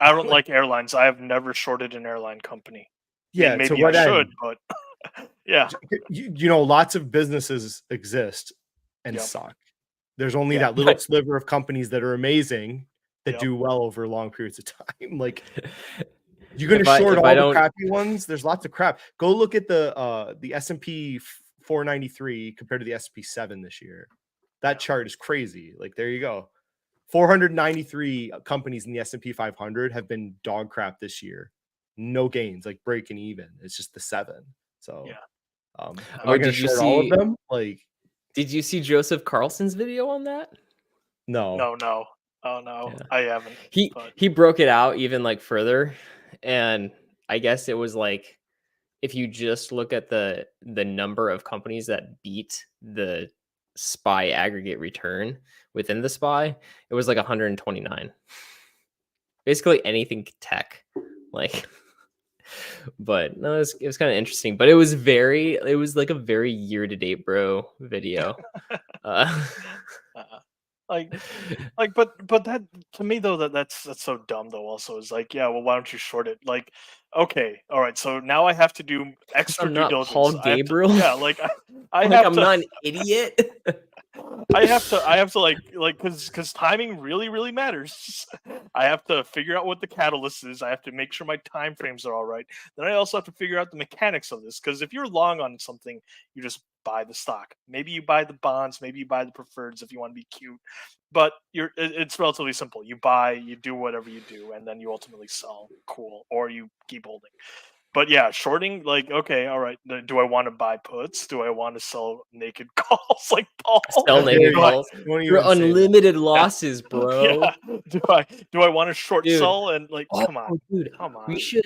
I don't like airlines. I have never shorted an airline company. Yeah, maybe I should, but yeah. Lots of businesses exist and suck. There's only that little sliver of companies that are amazing that do well over long periods of time. Like you're going to short all the crappy ones. There's lots of crap. Go look at the S&P 493 compared to the S&P 7 this year. That chart is crazy. Like there you go. 493 companies in the S&P 500 have been dog crap this year. No gains, like breaking even. It's just the 7. So, am I going to short all of them? Like, did you see Joseph Carlson's video on that? No. Oh no, I haven't. He broke it out even like further, and I guess it was like if you just look at the number of companies that beat the SPY aggregate return within the SPY, it was like 129. Basically anything tech, like. But no, it was kind of interesting. But it was like a very year-to-date bro video. But that to me though that's so dumb though. Also, is like, yeah, well, why don't you short it? Like, okay, all right, so now I have to do extra due diligence. Paul Gabriel. I'm not an idiot. I have to like because timing really matters. I have to figure out what the catalyst is. I have to make sure my time frames are all right. Then I also have to figure out the mechanics of this, because if you're long on something, you just buy the stock. Maybe you buy the bonds, maybe you buy the preferreds if you want to be cute. But it's relatively simple. You buy, you do whatever you do, and then you ultimately sell. Cool, or you keep holding. But yeah, shorting, like, okay, all right. Do I want to buy puts? Do I want to sell naked calls like Paul? Sell naked calls. You're unlimited losses, bro. Yeah. Do I want to short sell and like come on, dude. Come on. We should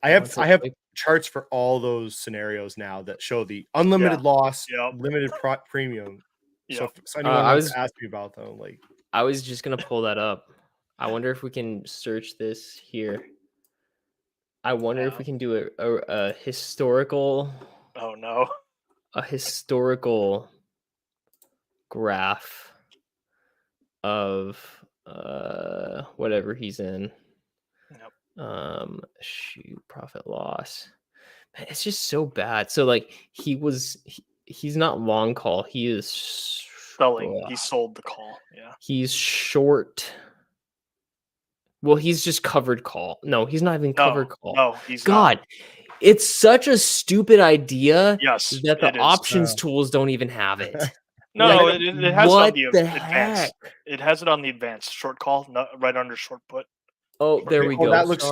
I have charts for all those scenarios now that show the unlimited loss, limited premium. So if anyone wants to ask me about them, like I was just gonna pull that up. I wonder if we can search this here. I wonder if we can do a historical. Oh no. A historical graph of whatever he's in. Shoot, profit loss. Man, it's just so bad. So like he's not long call. He is selling. He sold the call. Yeah. He's short. Well, he's just covered call. No, he's not even covered call. No, he's not. It's such a stupid idea that the it options tools don't even have it. No, it has it on the advanced. It has it on the advanced short call, right under short put. Oh, there we go. That looks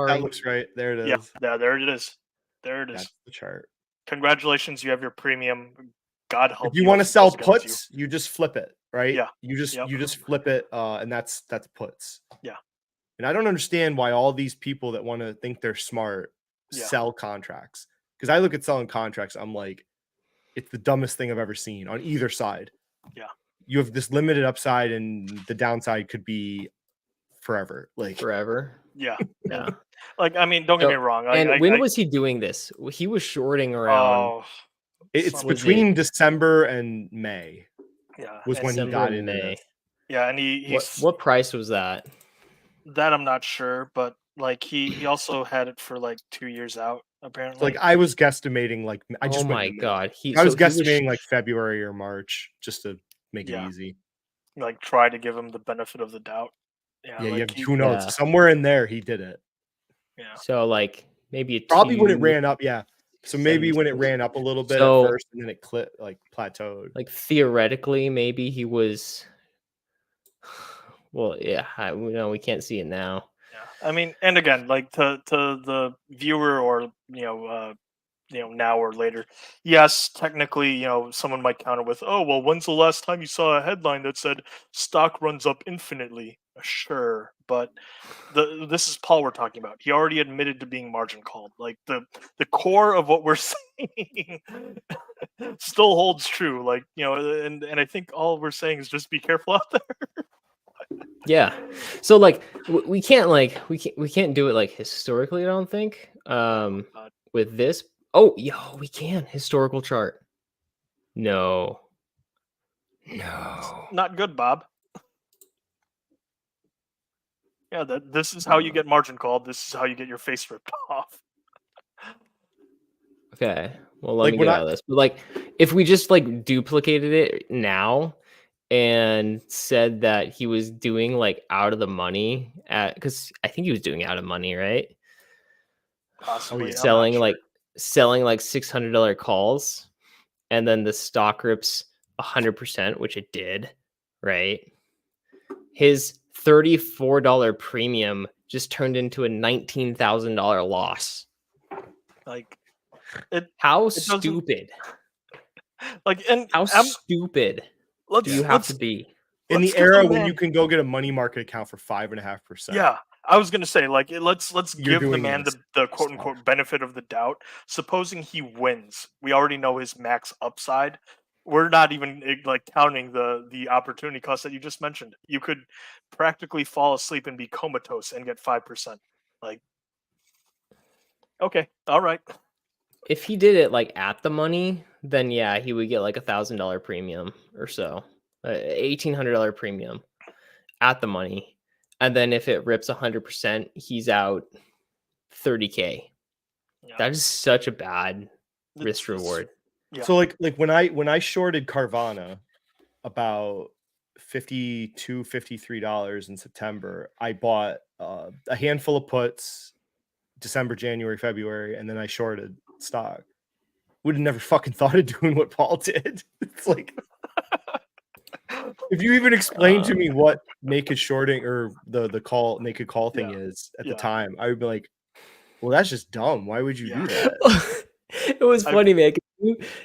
right. There it is. Yeah, there it is. There it is. That's the chart. Congratulations, you have your premium. God help you. If you want to sell puts, you just flip it. right? Yeah. You just flip it, and that's puts. Yeah. And I don't understand why all these people that want to think they're smart Yeah. sell contracts. Because I look at selling contracts, I'm like, it's the dumbest thing I've ever seen on either side. Yeah. You have this limited upside, and the downside could be forever. Like Forever. Yeah. Yeah. Like, I mean, don't get me wrong. And when was he doing this? He was shorting around. It's Was between December and May. Yeah. Was when he December got and into May. this. Yeah, and he's What price was that? that I'm not sure, but like he also had it for like 2 years out apparently. So, like I was guesstimating, like I just Oh went my in May. god. I was guesstimating like February or March just to make it Yeah. easy. Like try to give him the benefit of the doubt. Yeah, Yeah, like who knows? Yeah. Somewhere in there he did it. Yeah. So like maybe Probably when it ran up, yeah. So maybe when it 76. ran up a little bit So- at first and then it plateaued. like theoretically maybe he was well, yeah, we can't see it now. Yeah. I mean, and again, like to the viewer or now or later. Yes, technically, someone might counter with, "Oh, well, when's the last time you saw a headline that said stock runs up infinitely?" Sure, but this is Paul we're talking about. He already admitted to being margin called. Like the core of what we're saying still holds true. Like, and I think all we're saying is just be careful out there. Yeah. So like we can't do it like historically, I don't think. With this. Oh, we can. Historical chart. No. Not good, Bob. Yeah, this is how you get margin called. This is how you get your face ripped off. Okay. Well, let Like, me when get out of this. But like if we just like duplicated it now and said that he was doing like out of the money because I think he was doing out of money, right? Possibly. I'm not selling sure. like $600 calls, and then the stock rips 100%, which it did, right? His $34 premium just turned into a $19,000 loss. Like How doesn't- stupid? Like, and How stupid do you have to be? In the give era the when man- you can go get a money market account for 5.5%. Yeah, I was gonna say, like, let's You're give the doing man the quote unquote benefit of the doubt. Supposing he wins, we already know his max upside. We're not even like counting the opportunity cost that you just mentioned. You could practically fall asleep and be comatose and get 5%. Like, okay, all right. If he did it like at the money, then yeah, he would get like $1,000 premium or so, $1,800 premium at the money, and then if it rips 100%, he's out $30K. Yeah. That is such a bad risk reward. Yeah. So like when I shorted Carvana about $53 in September, I bought a handful of puts December, January, February, and then I shorted stock. Would have never fucking thought of doing what Paul did. It's like if you even explained to me what naked shorting or the naked call thing is at the time, I would be like, well, that's just dumb. Why would you do that? It was funny, man.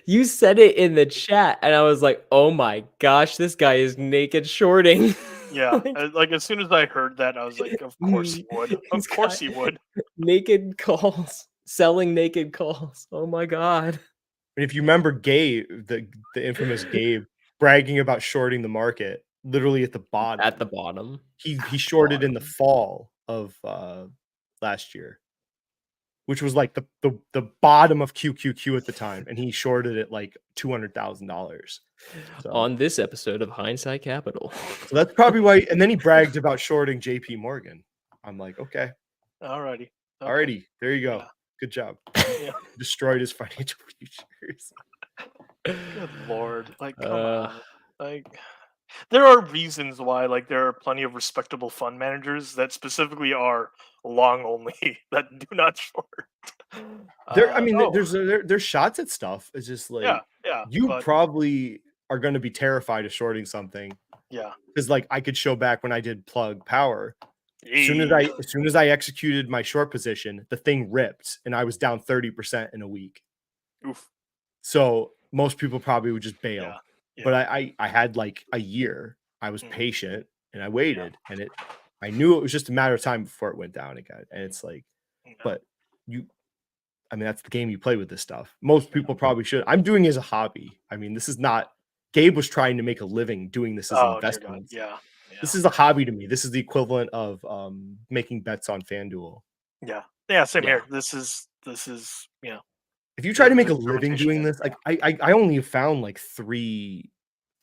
You said it in the chat, and I was like, "Oh my gosh, this guy is naked shorting." Yeah, like as soon as I heard that, I was like, "Of course he would. Of course he would." Naked calls, selling naked calls. Oh my god! And if you remember Gabe, the infamous Gabe, bragging about shorting the market, literally at the bottom. At the bottom, he shorted in the fall of last year, which was like the bottom of QQQ at the time, and he shorted it like $200,000. So, on this episode of Hindsight Capital. So that's probably why. And then he bragged about shorting JP Morgan. I'm like, okay, alrighty, there you go. Yeah. Good job. Yeah. Destroyed his financial futures. Good lord, like come on, like. There are reasons why, like, there are plenty of respectable fund managers that specifically are long only that do not short. There's shots at stuff. It's just like, you probably are going to be terrified of shorting something. Yeah, because like I could show back when I did plug power. As soon as I executed my short position, the thing ripped, and I was down 30% in a week. Oof. So most people probably would just bail. but I had like a year. I was patient and I waited, and I knew it was just a matter of time before it went down again. And it's like, but I mean, that's the game you play with this stuff. Most people probably should. I'm doing it as a hobby. I mean, this is not. Gabe was trying to make a living doing this as an investment. This is a hobby to me. This is the equivalent of making bets on FanDuel. Yeah, same here. This is If you try to make a living doing this, like I only have found like three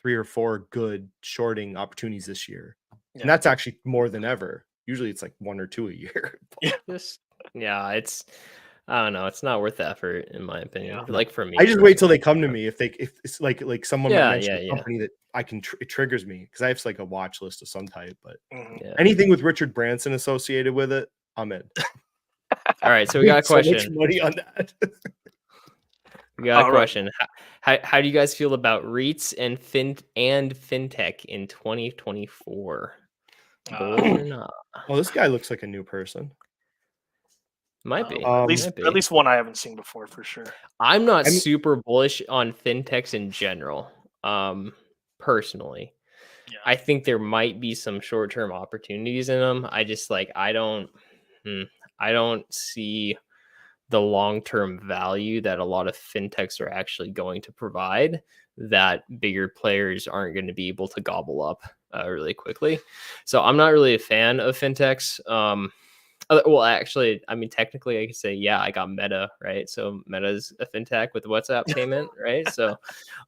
or four good shorting opportunities this year, and that's actually more than ever. Usually, it's like 1 or 2 a year. It's I don't know. It's not worth the effort, in my opinion. Like for me, I just wait till they come to me. If it's like someone mentioned a company that I can, it triggers me because I have like a watch list of some type. But anything with Richard Branson associated with it, I'm in. All right, so we got a question. So much money on that. We got a question. How do you guys feel about REITs and fintech in 2024? Oh, this guy looks like a new person. Might be. At least one I haven't seen before for sure. I'm not super bullish on fintechs in general. Personally, I think there might be some short-term opportunities in them. I just I don't see the long-term value that a lot of fintechs are actually going to provide that bigger players aren't going to be able to gobble up really quickly. So I'm not really a fan of fintechs. Well, actually, I mean, technically, I could say, I got Meta, right? So Meta's a fintech with WhatsApp payment, right? So,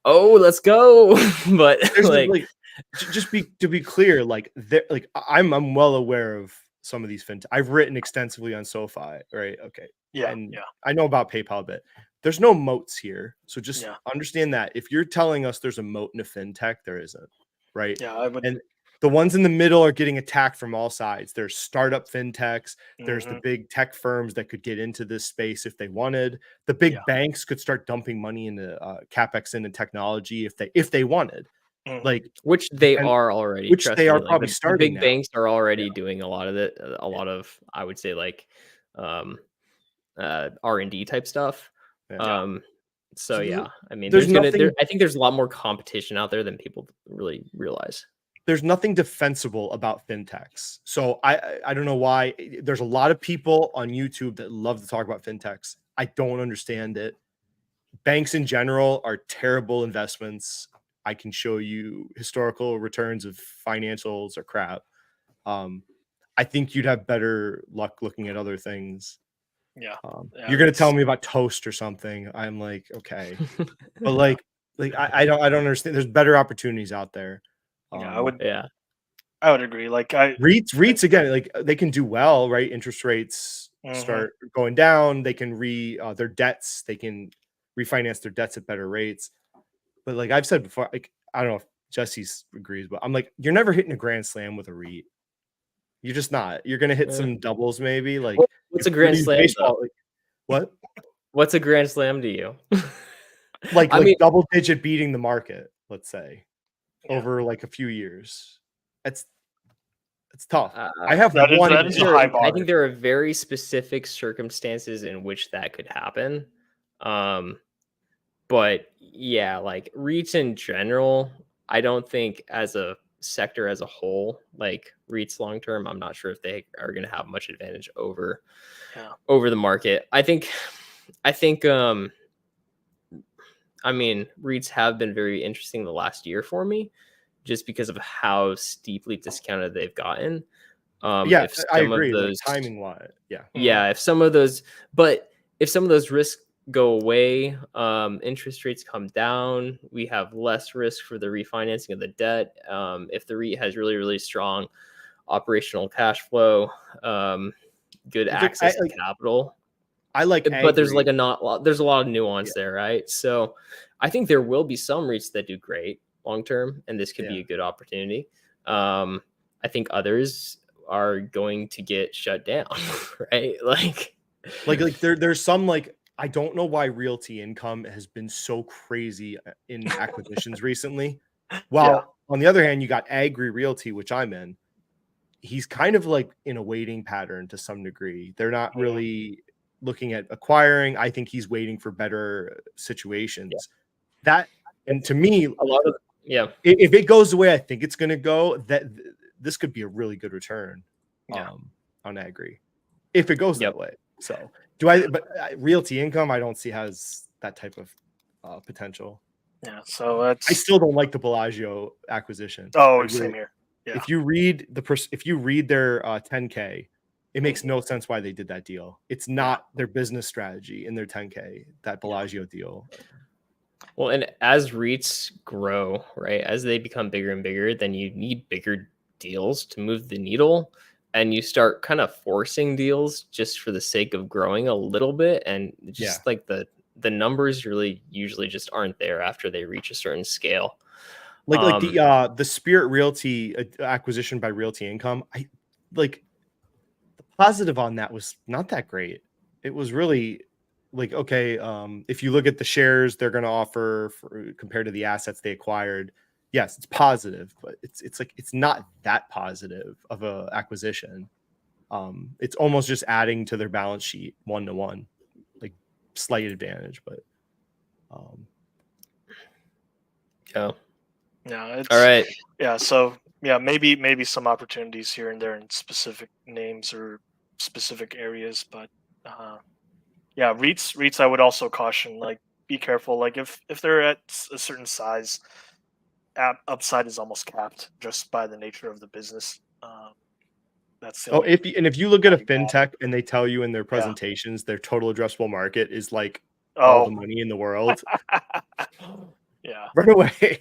let's go. But to be clear, I'm well aware of some of these fintech. I've written extensively on SoFi, right? Okay. I know about PayPal a bit. There's no moats here. So just understand that if you're telling us there's a moat in a fintech, there isn't, right? Yeah, I would. And the ones in the middle are getting attacked from all sides. There's startup fintechs. There's the big tech firms that could get into this space if they wanted. The big banks could start dumping money into capex into technology if they wanted. Which they are already. Which they are probably starting. The big banks are already doing a lot of it. A lot of, I would say, R&D type stuff. So I mean, I think there's a lot more competition out there than people really realize. There's nothing defensible about fintechs. So I don't know why. There's a lot of people on YouTube that love to talk about fintechs. I don't understand it. Banks in general are terrible investments. I can show you historical returns of financials are crap. I think you'd have better luck looking at other things. You're gonna tell me about Toast or something. I'm like, okay, but I don't understand. There's better opportunities out there. I would agree. REITs again, they can do well, right? Interest rates start going down. They can their debts. They can refinance their debts at better rates. But I've said before, I don't know if Jesse agrees, but I'm like, you're never hitting a grand slam with a REIT. You're just not. You're gonna hit some doubles, maybe. What's a grand slam? What? What's a grand slam to you? I mean, double digit beating the market, let's say, over a few years. It's tough. I have one. I think there are very specific circumstances in which that could happen. But REITs in general, I don't think as a sector as a whole, REITs long term, I'm not sure if they are going to have much advantage over the market. I think I mean, REITs have been very interesting the last year for me, just because of how steeply discounted they've gotten. I agree. Timing wise, if some of those risks go away, interest rates come down, we have less risk for the refinancing of the debt. If the REIT has really, really strong operational cash flow, good access to capital. But there's there's a lot of nuance there, right? So I think there will be some REITs that do great long term, and this could be a good opportunity. I think others are going to get shut down, right? There's some I don't know why Realty Income has been so crazy in acquisitions recently. While on the other hand, you got Agri Realty, which I'm in. He's kind of in a waiting pattern to some degree. They're not really looking at acquiring. I think he's waiting for better situations. And to me, Yeah. If it goes the way I think it's going to go, this could be a really good return on Agri if it goes that way. So but Realty Income, I don't see has that type of potential. Yeah. So I still don't like the Bellagio acquisition. Oh, same here. Yeah. If you read their 10K, it makes no sense why they did that deal. It's not their business strategy in their 10K, that Bellagio deal. Well, and as REITs grow, right, as they become bigger and bigger, then you need bigger deals to move the needle, and you start kind of forcing deals just for the sake of growing a little bit, and just like the numbers really usually just aren't there after they reach a certain scale. Like the Spirit Realty acquisition by Realty Income, the positive on that was not that great. It was really like, okay, if you look at the shares they're going to offer compared to the assets they acquired, yes, it's positive, but it's like it's not that positive of a acquisition. It's almost just adding to their balance sheet 1-to-1, like slight advantage, but it's all right. Yeah, so maybe some opportunities here and there in specific names or specific areas, but REITs I would also caution, like, be careful. Like, if they're at a certain size, upside is almost capped just by the nature of the business. That's the only if you look at a fintech and they tell you in their presentations their total addressable market is like all the money in the world, run away.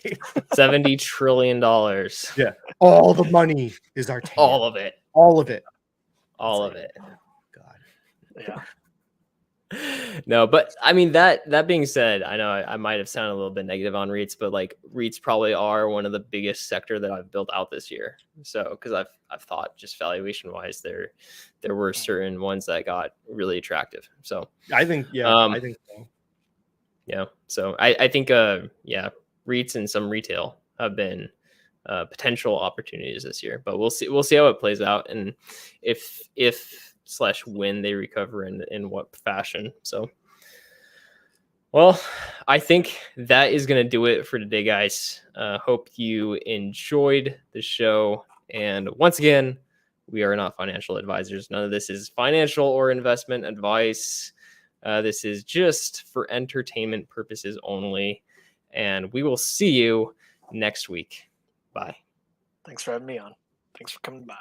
$70 trillion. Yeah, all the money is our TAM. All of it. All of it. All of it. God. Yeah. No, but I mean, that being said, I know I might have sounded a little bit negative on REITs, but like REITs probably are one of the biggest sector that I've built out this year. So because I've thought just valuation wise, there were certain ones that got really attractive. So I think I think so. Yeah. So I think REITs and some retail have been potential opportunities this year, but we'll see how it plays out, and if/when they recover in what fashion. So, well, I think that is going to do it for today, guys. Hope you enjoyed the show. And once again, we are not financial advisors. None of this is financial or investment advice. This is just for entertainment purposes only. And we will see you next week. Bye. Thanks for having me on. Thanks for coming by.